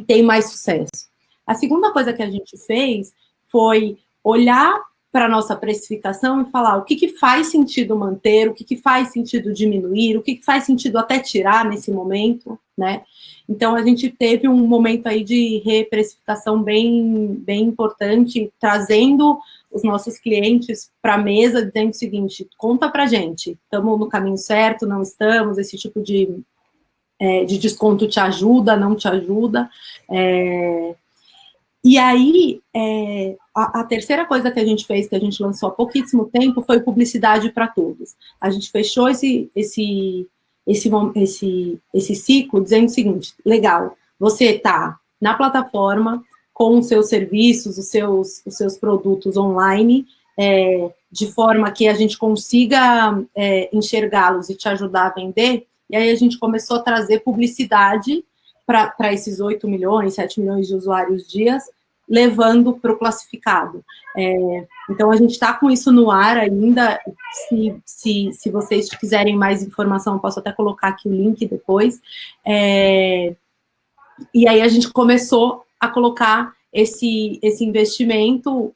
tem mais sucesso. A segunda coisa que a gente fez foi olhar para a nossa precificação e falar o que faz sentido manter, o que faz sentido diminuir, o que faz sentido até tirar nesse momento, né? Então, a gente teve um momento aí de reprecificação bem importante, trazendo os nossos clientes para a mesa, dizendo o seguinte, conta para a gente, estamos no caminho certo, não estamos, esse tipo de desconto te ajuda, não te ajuda, E aí, a terceira coisa que a gente fez, que a gente lançou há pouquíssimo tempo, foi publicidade para todos. A gente fechou esse ciclo dizendo o seguinte, legal, você está na plataforma com os seus serviços, os seus produtos online, de forma que a gente consiga enxergá-los e te ajudar a vender, e aí a gente começou a trazer publicidade para esses 8 milhões, 7 milhões de usuários dias, levando para o classificado. Então, a gente está com isso no ar ainda. Se vocês quiserem mais informação, eu posso até colocar aqui o link depois. E aí, a gente começou a colocar esse investimento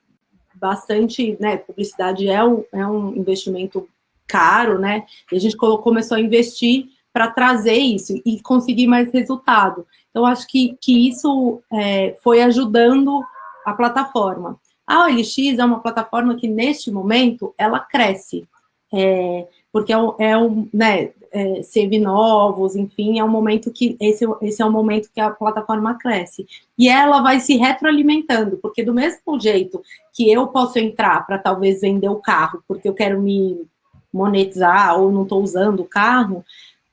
bastante, né? Publicidade é um investimento caro, né? E a gente começou a investir para trazer isso e conseguir mais resultado. Então, acho que isso foi ajudando a plataforma. A OLX é uma plataforma que, neste momento, ela cresce, porque né, seminovos, enfim, é um momento que, esse é um momento que a plataforma cresce. E ela vai se retroalimentando, porque do mesmo jeito que eu posso entrar para talvez vender o carro, porque eu quero me monetizar ou não estou usando o carro,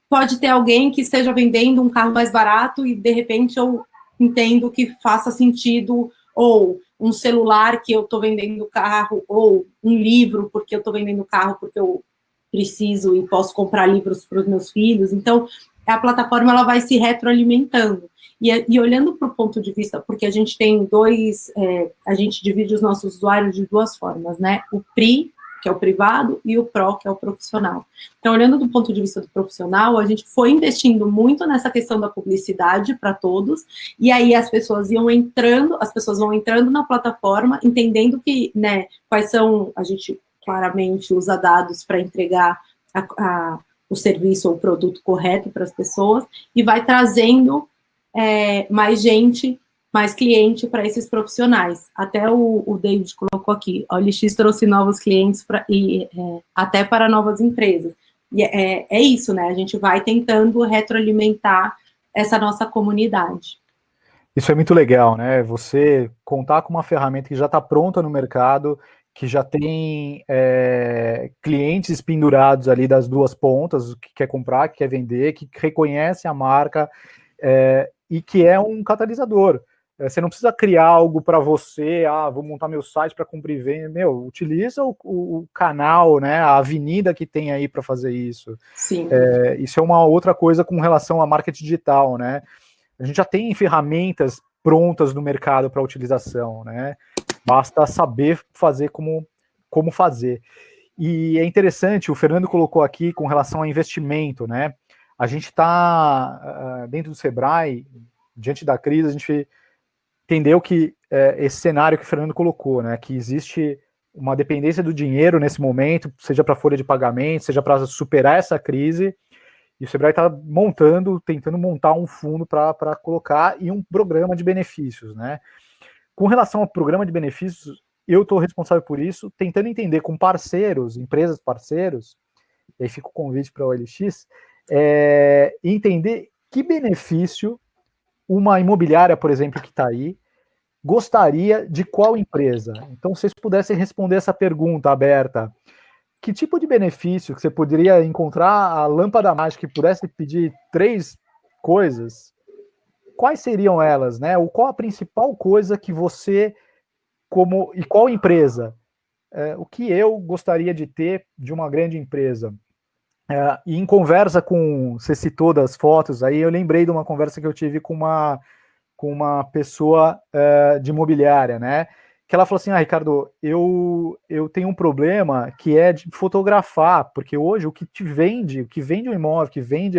pode ter alguém que esteja vendendo um carro mais barato e, de repente, eu entendo que faça sentido, ou um celular que eu estou vendendo o carro, ou um livro porque eu estou vendendo o carro porque eu preciso e posso comprar livros para os meus filhos. Então, a plataforma ela vai se retroalimentando. E olhando para o ponto de vista, porque a gente tem a gente divide os nossos usuários de duas formas, né? O PRI, que é o privado, e o PRO, que é o profissional. Então, olhando do ponto de vista do profissional, a gente foi investindo muito nessa questão da publicidade para todos, e aí as pessoas vão entrando na plataforma, entendendo que, né, quais são, a gente claramente usa dados para entregar o serviço ou o produto correto para as pessoas, e vai trazendo mais gente, mais cliente para esses profissionais. Até o David colocou aqui, a OLX trouxe novos clientes até para novas empresas. E é isso, né? A gente vai tentando retroalimentar essa nossa comunidade. Isso é muito legal, né? Você contar com uma ferramenta que já está pronta no mercado, que já tem clientes pendurados ali das duas pontas, que quer comprar, que quer vender, que reconhece a marca e que é um catalisador. Você não precisa criar algo para você, vou montar meu site para cumprir venda. Utiliza o canal, né, a avenida que tem aí para fazer isso. Sim. Isso é uma outra coisa com relação a marketing digital, né? A gente já tem ferramentas prontas no mercado para utilização, né? Basta saber fazer como fazer. E é interessante, o Fernando colocou aqui com relação a investimento, né? A gente está dentro do Sebrae, diante da crise, a gente entendeu que esse cenário que o Fernando colocou, né? Que existe uma dependência do dinheiro nesse momento, seja para folha de pagamento, seja para superar essa crise. E o Sebrae está tentando montar um fundo para colocar e um programa de benefícios, né? Com relação ao programa de benefícios, eu estou responsável por isso, tentando entender com parceiros, empresas parceiros, e aí fica o convite para a OLX, entender que benefício uma imobiliária, por exemplo, que está aí, gostaria de qual empresa. Então, se vocês pudessem responder essa pergunta aberta, que tipo de benefício que você poderia encontrar a lâmpada mágica que pudesse pedir 3 coisas, quais seriam elas, né? Ou qual a principal coisa que você, e qual empresa? O que eu gostaria de ter de uma grande empresa? E em conversa você citou das fotos, aí eu lembrei de uma conversa que eu tive com uma pessoa de imobiliária, né? Que ela falou assim, Ricardo, eu tenho um problema que é de fotografar, porque hoje o que vende o imóvel, que vende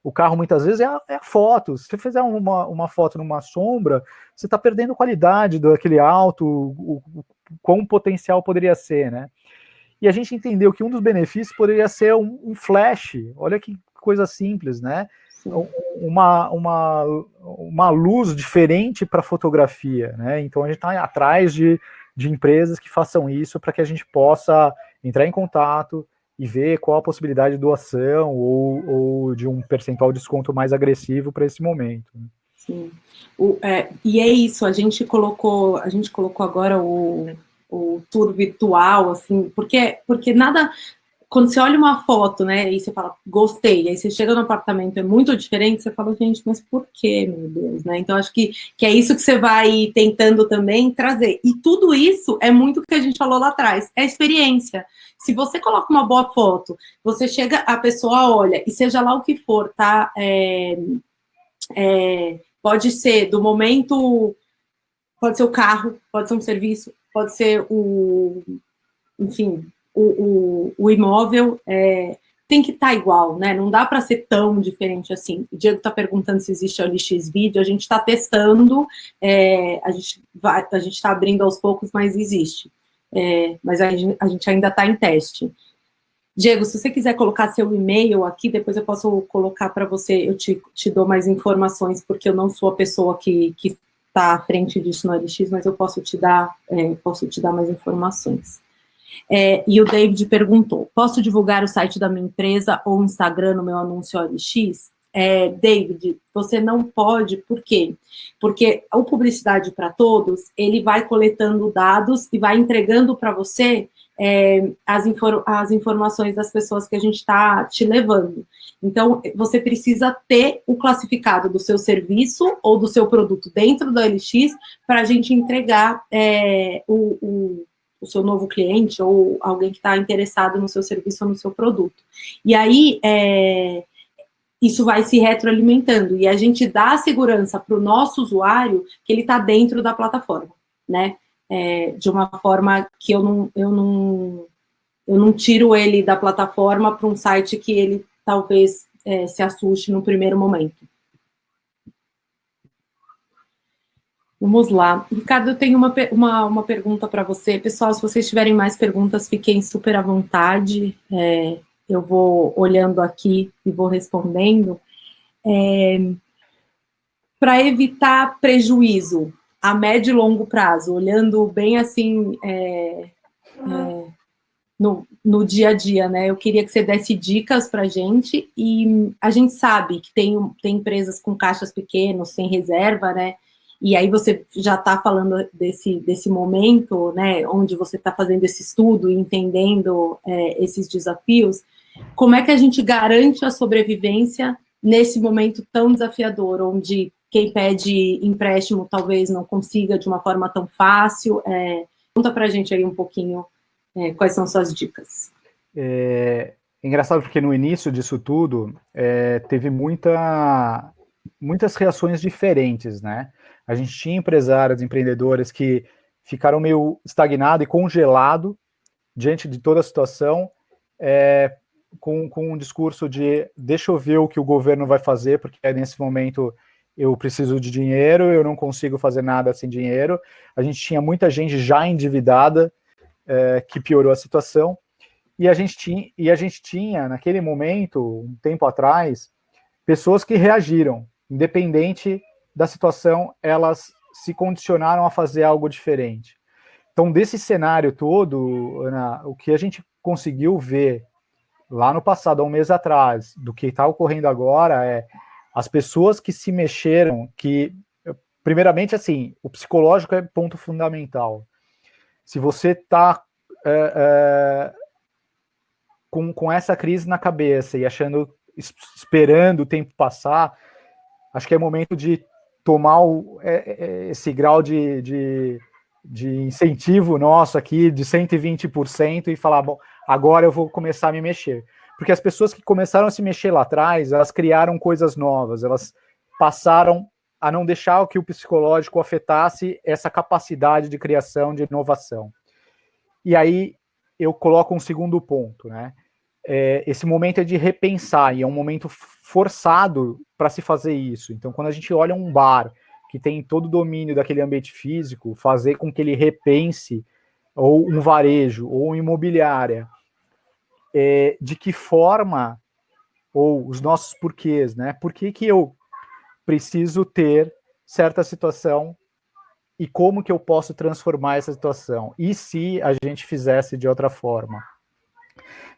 o carro muitas vezes é a foto. Se você fizer uma foto numa sombra, você está perdendo qualidade daquele alto, o quão potencial poderia ser, né? E a gente entendeu que um dos benefícios poderia ser um flash, olha que coisa simples, né? Uma luz diferente para fotografia, né? Então a gente está atrás de empresas que façam isso para que a gente possa entrar em contato e ver qual a possibilidade de doação ou de um percentual de desconto mais agressivo para esse momento. Sim. E é isso, a gente colocou agora o tour virtual, assim, porque nada. Quando você olha uma foto, né, e você fala, gostei, aí você chega no apartamento, é muito diferente, você fala, gente, mas por quê, meu Deus, né? Então, acho que é isso que você vai tentando também trazer. E tudo isso é muito o que a gente falou lá atrás, é experiência. Se você coloca uma boa foto, você chega, a pessoa olha, e seja lá o que for, tá? Pode ser do momento, pode ser o carro, pode ser um serviço, pode ser enfim, o imóvel tem que estar igual, né? Não dá para ser tão diferente assim. O Diego está perguntando se existe a OLX Vídeo, a gente está testando, a gente está abrindo aos poucos, mas existe. Mas a gente ainda está em teste. Diego, se você quiser colocar seu e-mail aqui, depois eu posso colocar para você, eu te dou mais informações, porque eu não sou a pessoa que está à frente disso no OLX, mas eu posso te dar mais informações. E o David perguntou, posso divulgar o site da minha empresa ou o Instagram no meu anúncio OLX? David, você não pode, por quê? Porque o Publicidade para Todos, ele vai coletando dados e vai entregando para você as informações das pessoas que a gente está te levando. Então, você precisa ter o classificado do seu serviço ou do seu produto dentro do OLX para a gente entregar o seu novo cliente ou alguém que está interessado no seu serviço ou no seu produto. E aí, isso vai se retroalimentando e a gente dá a segurança para o nosso usuário que ele está dentro da plataforma, né? De uma forma que eu não eu não tiro ele da plataforma para um site que ele talvez se assuste no primeiro momento. Vamos lá. Ricardo, eu tenho uma pergunta para você. Pessoal, se vocês tiverem mais perguntas, fiquem super à vontade. Eu vou olhando aqui e vou respondendo. Para evitar prejuízo a médio e longo prazo, olhando bem assim no dia a dia, né? Eu queria que você desse dicas para a gente, e a gente sabe que tem empresas com caixas pequenos, sem reserva, né? E aí você já está falando desse momento, né, onde você está fazendo esse estudo e entendendo esses desafios. Como é que a gente garante a sobrevivência nesse momento tão desafiador, onde quem pede empréstimo talvez não consiga de uma forma tão fácil? Conta para a gente aí um pouquinho quais são suas dicas. É engraçado porque no início disso tudo teve muitas reações diferentes, né? A gente tinha empresários, empreendedores que ficaram meio estagnados e congelados diante de toda a situação, com um discurso de deixa eu ver o que o governo vai fazer, porque nesse momento eu preciso de dinheiro, eu não consigo fazer nada sem dinheiro. A gente tinha muita gente já endividada, que piorou a situação, e a gente tinha, naquele momento, um tempo atrás, pessoas que reagiram, independente da situação, elas se condicionaram a fazer algo diferente. Então, desse cenário todo, Ana, o que a gente conseguiu ver lá no passado, há um mês atrás, do que está ocorrendo agora, as pessoas que se mexeram, que, primeiramente, assim, o psicológico é ponto fundamental. Se você está com essa crise na cabeça e esperando o tempo passar, acho que é momento de tomar esse grau de incentivo nosso aqui de 120% e falar, bom, agora eu vou começar a me mexer. Porque as pessoas que começaram a se mexer lá atrás, elas criaram coisas novas, elas passaram a não deixar que o psicológico afetasse essa capacidade de criação, de inovação. E aí eu coloco um segundo ponto, né? Esse momento é de repensar, e é um momento forçado para se fazer isso. Então, quando a gente olha um bar que tem todo o domínio daquele ambiente físico, fazer com que ele repense, ou um varejo, ou uma imobiliária, de que forma, ou os nossos porquês, né? Por que eu preciso ter certa situação e como que eu posso transformar essa situação? E se a gente fizesse de outra forma?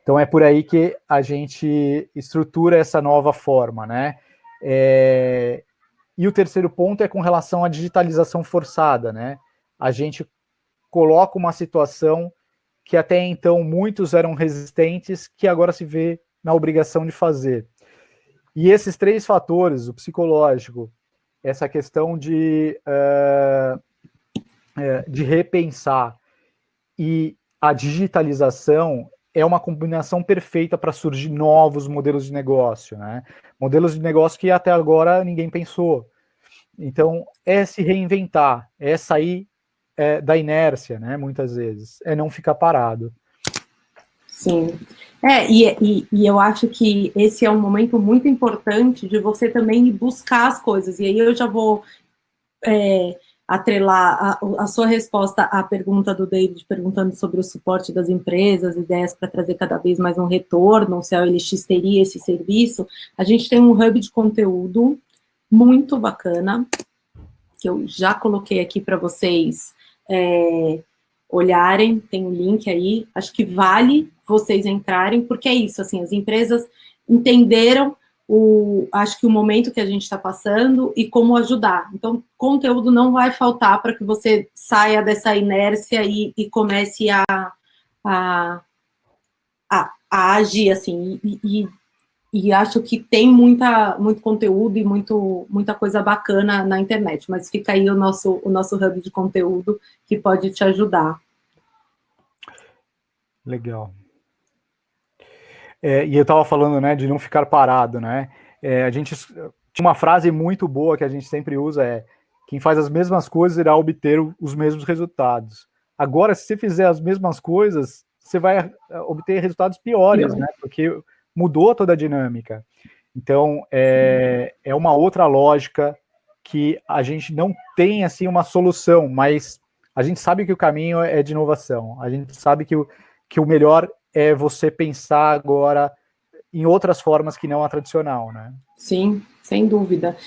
Então é por aí que a gente estrutura essa nova forma, né? E o terceiro ponto é com relação à digitalização forçada, né? A gente coloca uma situação que até então muitos eram resistentes, que agora se vê na obrigação de fazer. E esses três fatores, o psicológico, essa questão de repensar e a digitalização, é uma combinação perfeita para surgir novos modelos de negócio, né? Modelos de negócio que até agora ninguém pensou. Então, é se reinventar, é sair da inércia, né? Muitas vezes, é não ficar parado. Sim. E eu acho que esse é um momento muito importante de você também buscar as coisas. E aí eu já vou atrelar a sua resposta à pergunta do David, perguntando sobre o suporte das empresas, ideias para trazer cada vez mais um retorno, se a OLX teria esse serviço. A gente tem um hub de conteúdo muito bacana, que eu já coloquei aqui para vocês olharem, tem um link aí, acho que vale vocês entrarem, porque é isso, assim, as empresas entenderam acho que o momento que a gente está passando e como ajudar. Então, conteúdo não vai faltar para que você saia dessa inércia e comece a agir, assim, e acho que tem muito conteúdo e muita coisa bacana na internet, mas fica aí o nosso hub de conteúdo que pode te ajudar. Legal. E eu estava falando, né, de não ficar parado, né? A gente tinha uma frase muito boa que a gente sempre usa, quem faz as mesmas coisas irá obter os mesmos resultados. Agora, se você fizer as mesmas coisas, você vai obter resultados piores, né? Porque mudou toda a dinâmica. Então, é uma outra lógica que a gente não tem, assim, uma solução, mas a gente sabe que o caminho é de inovação. A gente sabe que o melhor é você pensar agora em outras formas que não a tradicional, né? Sim, sem dúvida.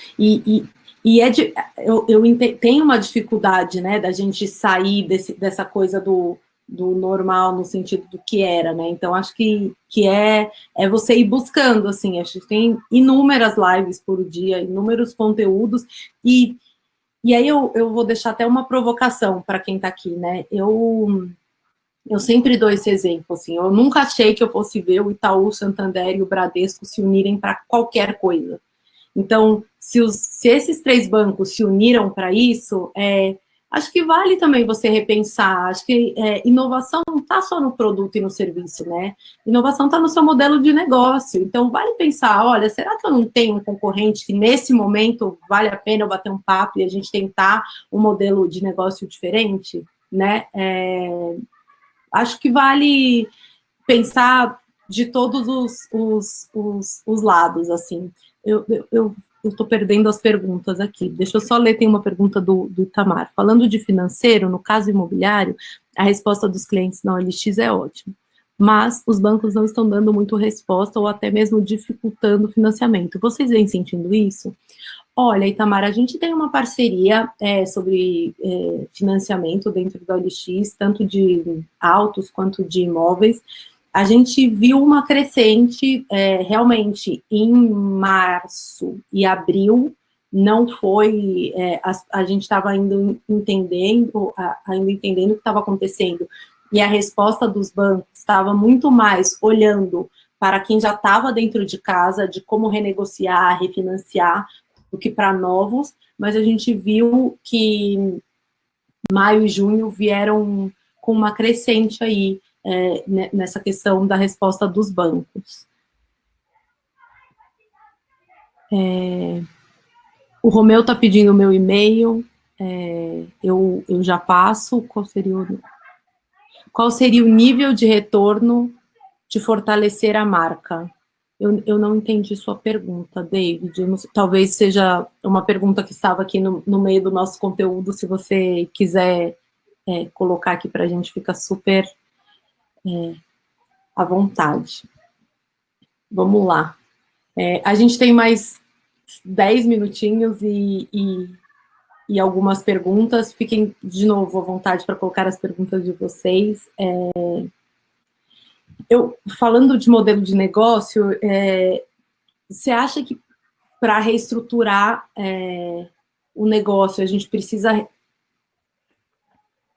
Tenho uma dificuldade, né, da gente sair dessa coisa do normal no sentido do que era, né? Então acho que é você ir buscando, assim. A gente tem inúmeras lives por dia, inúmeros conteúdos e aí eu vou deixar até uma provocação para quem está aqui, né? Eu sempre dou esse exemplo, assim, eu nunca achei que eu fosse ver o Itaú, o Santander e o Bradesco se unirem para qualquer coisa. Então, se esses 3 bancos se uniram para isso, acho que vale também você repensar. Acho que inovação não está só no produto e no serviço, né? Inovação está no seu modelo de negócio. Então, vale pensar, olha, será que eu não tenho um concorrente que nesse momento vale a pena eu bater um papo e a gente tentar um modelo de negócio diferente, né? Acho que vale pensar de todos os lados, assim. Eu estou perdendo as perguntas aqui. Deixa eu só ler, tem uma pergunta do Itamar. Falando de financeiro, no caso imobiliário, a resposta dos clientes na OLX é ótima, mas os bancos não estão dando muito resposta ou até mesmo dificultando o financiamento. Vocês vêm sentindo isso? Olha, Itamar, a gente tem uma parceria sobre financiamento dentro da OLX, tanto de autos quanto de imóveis. A gente viu uma crescente realmente em março e abril, não foi, a gente estava ainda entendendo o que estava acontecendo, e a resposta dos bancos estava muito mais olhando para quem já estava dentro de casa, de como renegociar, refinanciar, do que para novos, mas a gente viu que maio e junho vieram com uma crescente aí nessa questão da resposta dos bancos. O Romeu está pedindo o meu e-mail, eu já passo. Qual seria o nível de retorno de fortalecer a marca? Eu não entendi sua pergunta, David. Talvez seja uma pergunta que estava aqui no meio do nosso conteúdo. Se você quiser colocar aqui para a gente, fica super à vontade. Vamos lá. A gente tem mais 10 minutinhos e algumas perguntas. Fiquem, de novo, à vontade para colocar as perguntas de vocês. Falando de modelo de negócio, você acha que para reestruturar o negócio, a gente precisa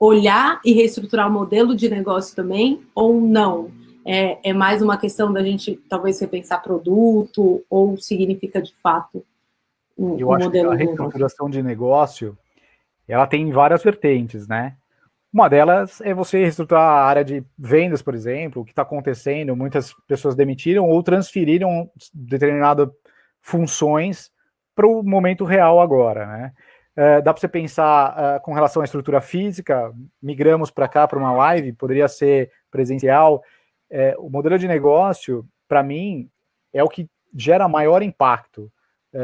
olhar e reestruturar o modelo de negócio também, ou não? É mais uma questão da gente, talvez, repensar produto, ou significa, de fato, Eu acho que a reestruturação de negócio, ela tem várias vertentes, né? Uma delas é você reestruturar a área de vendas, por exemplo, o que está acontecendo, muitas pessoas demitiram ou transferiram determinadas funções para o momento real agora, né? Dá para você pensar com relação à estrutura física, migramos para cá para uma live, poderia ser presencial. O modelo de negócio, para mim, é o que gera maior impacto.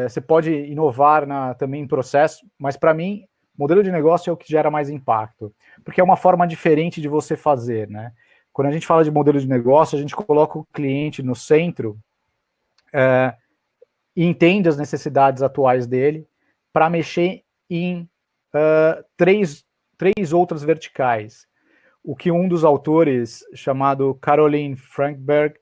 Você pode inovar também em processo, mas para mim, modelo de negócio é o que gera mais impacto, porque é uma forma diferente de você fazer, né? Quando a gente fala de modelo de negócio, a gente coloca o cliente no centro e entende as necessidades atuais dele para mexer em três outras verticais. O que um dos autores, chamado Caroline Frankberg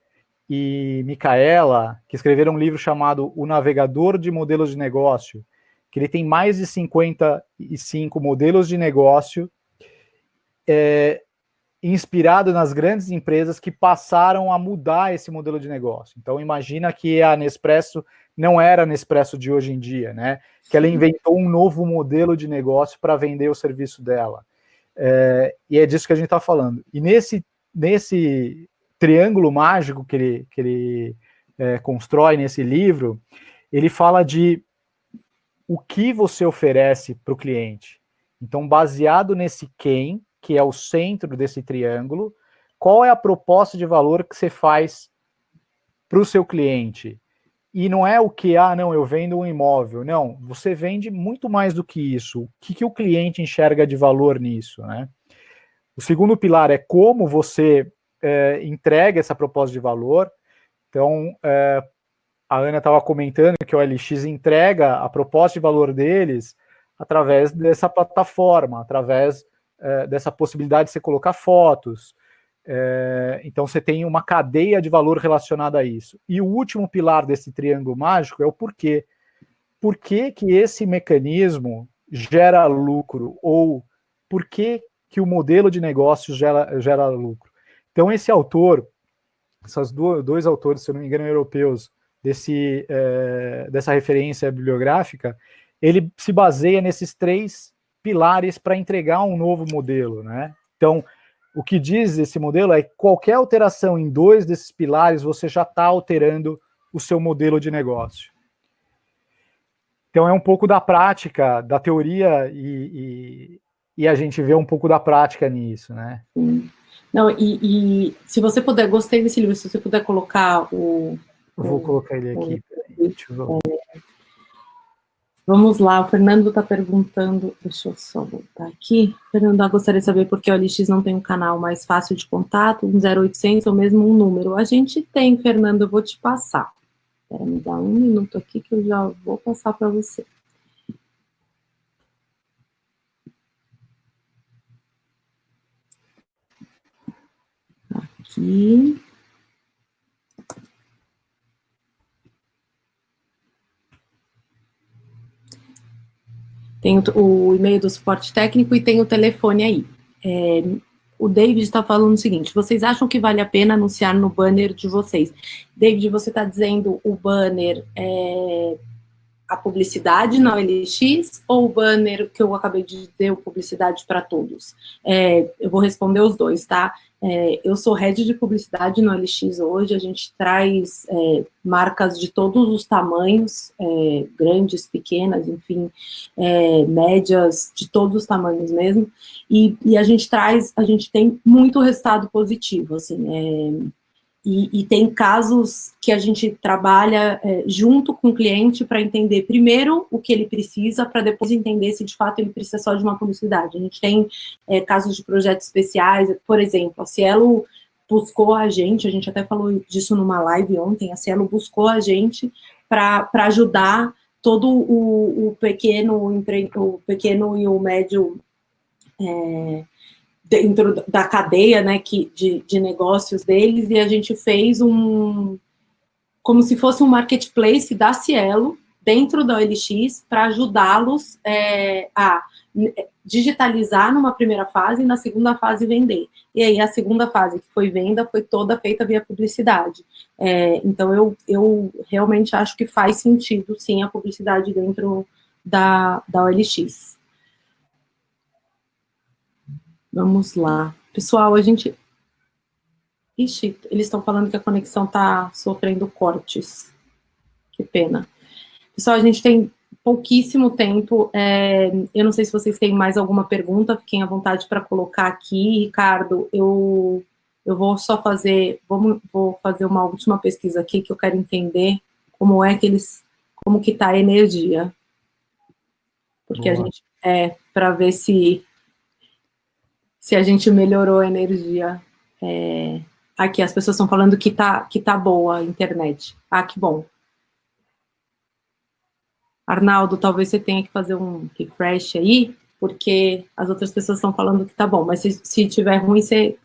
e Micaela, que escreveram um livro chamado O Navegador de Modelos de Negócio, que ele tem mais de 55 modelos de negócio inspirado nas grandes empresas que passaram a mudar esse modelo de negócio. Então, imagina que a Nespresso não era a Nespresso de hoje em dia, né? Que ela inventou um novo modelo de negócio para vender o serviço dela. E é disso que a gente está falando. E nesse triângulo mágico que ele constrói nesse livro, ele fala de o que você oferece para o cliente. Então, baseado nesse quem, que é o centro desse triângulo, qual é a proposta de valor que você faz para o seu cliente. E não é o que, não, eu vendo um imóvel. Não, você vende muito mais do que isso. O que o cliente enxerga de valor nisso, né? O segundo pilar é como você entrega essa proposta de valor. Então, a Ana estava comentando que o OLX entrega a proposta de valor deles através dessa plataforma, através dessa possibilidade de você colocar fotos. Então, você tem uma cadeia de valor relacionada a isso. E o último pilar desse triângulo mágico é o porquê. Por que esse mecanismo gera lucro? Ou por que o modelo de negócios gera lucro? Então, esse autor, esses dois autores, se eu não me engano, europeus, dessa referência bibliográfica, ele se baseia nesses 3 pilares para entregar um novo modelo, né? Então, o que diz esse modelo é que qualquer alteração em 2 desses pilares, você já está alterando o seu modelo de negócio. Então, é um pouco da prática, da teoria, e a gente vê um pouco da prática nisso, né? Não, e se você puder, gostei desse livro, se você puder colocar o... Vou colocar ele aqui. Deixa eu ver. Vamos lá, o Fernando está perguntando, deixa eu só voltar aqui. Fernando, gostaria de saber por que o OLX não tem um canal mais fácil de contato, um 0800 ou mesmo um número. A gente tem, Fernando, eu vou te passar. Espera, me dá um minuto aqui que eu já vou passar para você. Aqui. Tem o e-mail do suporte técnico e tem o telefone aí. O David está falando o seguinte: vocês acham que vale a pena anunciar no banner de vocês? David, você está dizendo o banner a publicidade na OLX ou o banner que eu acabei de dizer, o publicidade para todos? Eu vou responder os dois, tá? Eu sou head de publicidade no OLX hoje, a gente traz marcas de todos os tamanhos, grandes, pequenas, enfim, médias, de todos os tamanhos mesmo, e a gente tem muito resultado positivo, assim, e tem casos que a gente trabalha junto com o cliente para entender primeiro o que ele precisa, para depois entender se de fato ele precisa só de uma publicidade. A gente tem casos de projetos especiais, por exemplo, a Cielo buscou a gente até falou disso numa live ontem, a Cielo buscou a gente para ajudar todo o pequeno e o médio dentro da cadeia, né, de negócios deles, e a gente fez como se fosse um marketplace da Cielo, dentro da OLX, para ajudá-los a digitalizar numa primeira fase e na segunda fase vender. E aí a segunda fase, que foi venda, foi toda feita via publicidade. Então eu realmente acho que faz sentido, sim, a publicidade dentro da OLX. Vamos lá. Pessoal, Ixi, eles estão falando que a conexão está sofrendo cortes. Que pena. Pessoal, a gente tem pouquíssimo tempo. Eu não sei se vocês têm mais alguma pergunta, fiquem à vontade para colocar aqui. Ricardo, eu vou só fazer, vou fazer uma última pesquisa aqui, que eu quero entender como que está a energia. Porque boa. A gente, para ver se a gente melhorou a energia. Aqui, as pessoas estão falando que tá boa a internet. Que bom. Arnaldo, talvez você tenha que fazer um refresh aí, porque as outras pessoas estão falando que tá bom, mas se tiver ruim, você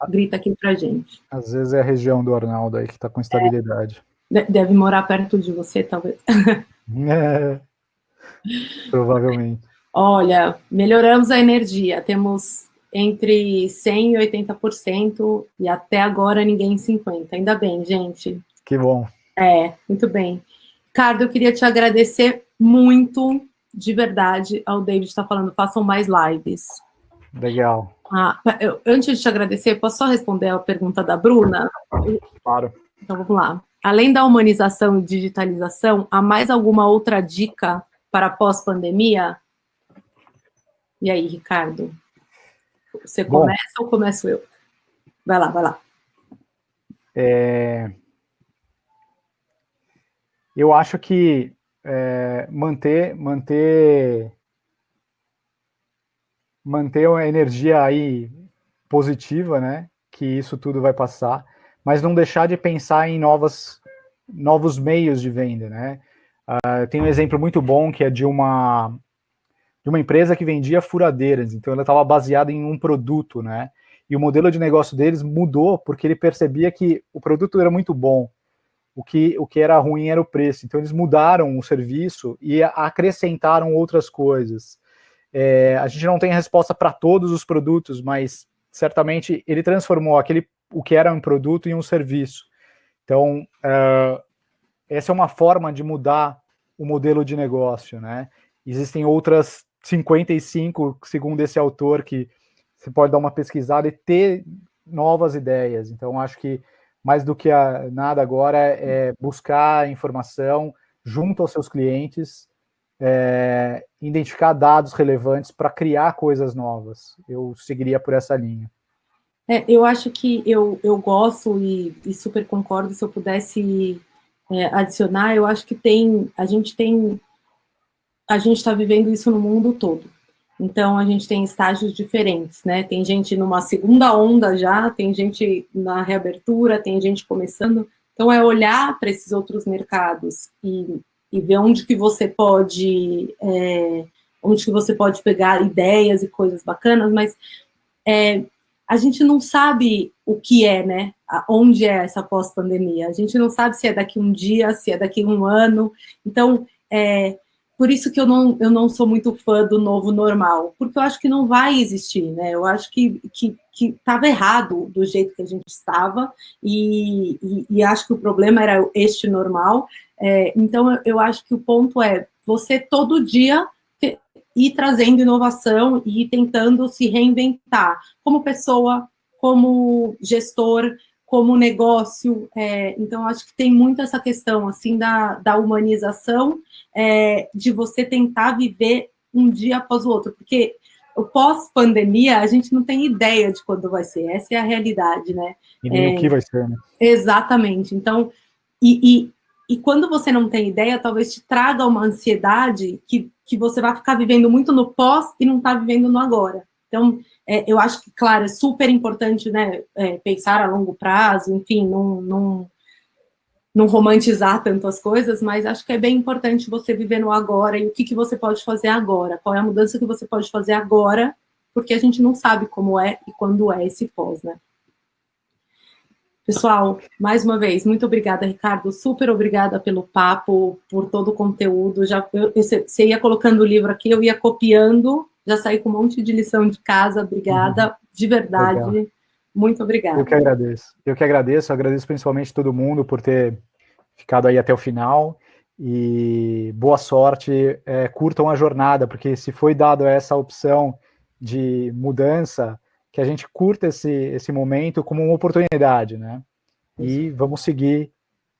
grita aqui pra gente. Às vezes é a região do Arnaldo aí que tá com instabilidade. Deve morar perto de você, talvez. Provavelmente. Olha, melhoramos a energia, temos entre 100% e 80%, e até agora ninguém 50%. Ainda bem, gente. Que bom. Muito bem. Ricardo, eu queria te agradecer muito, de verdade, ao David está falando, façam mais lives. Legal. Antes de te agradecer, posso só responder a pergunta da Bruna? Claro. Então, vamos lá. Além da humanização e digitalização, há mais alguma outra dica para pós-pandemia? E aí, Ricardo? Você começa ou começo eu? Vai lá, vai lá. Eu acho que manter a energia aí positiva, né? Que isso tudo vai passar, mas não deixar de pensar em novos meios de venda, né? Tem um exemplo muito bom que é de uma empresa que vendia furadeiras, então ela estava baseada em um produto, né? E o modelo de negócio deles mudou porque ele percebia que o produto era muito bom, o que era ruim era o preço. Então eles mudaram o serviço e acrescentaram outras coisas. A gente não tem resposta para todos os produtos, mas certamente ele transformou o que era um produto em um serviço. Então, essa é uma forma de mudar o modelo de negócio, né? Existem outras 55, segundo esse autor, que você pode dar uma pesquisada e ter novas ideias. Então, acho que mais do que nada agora é buscar informação junto aos seus clientes, identificar dados relevantes para criar coisas novas. Eu seguiria por essa linha. Eu acho que eu gosto e super concordo. Se eu pudesse adicionar, eu acho que a gente está vivendo isso no mundo todo. Então, a gente tem estágios diferentes, né? Tem gente numa segunda onda já, tem gente na reabertura, tem gente começando. Então, é olhar para esses outros mercados e ver onde que você pode pegar ideias e coisas bacanas, mas a gente não sabe o que é, né? Onde é essa pós-pandemia. A gente não sabe se é daqui um dia, se é daqui um ano. Então, por isso que eu não sou muito fã do novo normal, porque eu acho que não vai existir, né? Eu acho que estava errado do jeito que a gente estava, e acho que o problema era este normal. Então, eu acho que o ponto é você todo dia ir trazendo inovação e ir tentando se reinventar como pessoa, como gestor, como negócio. Então, acho que tem muito essa questão assim da humanização, de você tentar viver um dia após o outro, porque o pós-pandemia a gente não tem ideia de quando vai ser, essa é a realidade, né? E nem o que vai ser, né? Exatamente. Então, e quando você não tem ideia, talvez te traga uma ansiedade que você vai ficar vivendo muito no pós e não está vivendo no agora. Então, eu acho que, claro, é super importante, né, pensar a longo prazo, enfim, não romantizar tanto as coisas, mas acho que é bem importante você viver no agora e o que você pode fazer agora, qual é a mudança que você pode fazer agora, porque a gente não sabe como é e quando é esse pós, né? Pessoal, mais uma vez, muito obrigada, Ricardo, super obrigada pelo papo, por todo o conteúdo. Você ia colocando o livro aqui, eu ia copiando, já saí com um monte de lição de casa, obrigada, de verdade, legal. Muito obrigada. Eu que agradeço principalmente todo mundo por ter ficado aí até o final, e boa sorte, curtam a jornada, porque se foi dado essa opção de mudança, que a gente curta esse momento como uma oportunidade, né? E vamos seguir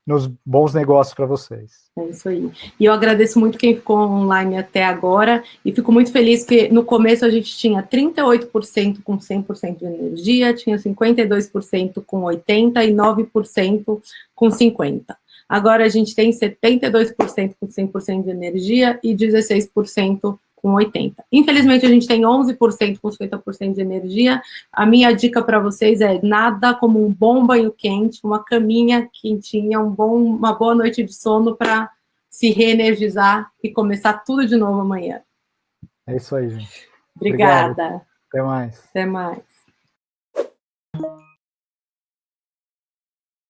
nos bons negócios para vocês. É isso aí. E eu agradeço muito quem ficou online até agora, e fico muito feliz que no começo a gente tinha 38% com 100% de energia, tinha 52% com 80% e 9% com 50%. Agora a gente tem 72% com 100% de energia e 16% com 80%. Infelizmente, a gente tem 11% com 50% de energia. A minha dica para vocês é nada como um bom banho quente, uma caminha quentinha, uma boa noite de sono para se reenergizar e começar tudo de novo amanhã. É isso aí, gente. Obrigada. Obrigado. Até mais. Até mais.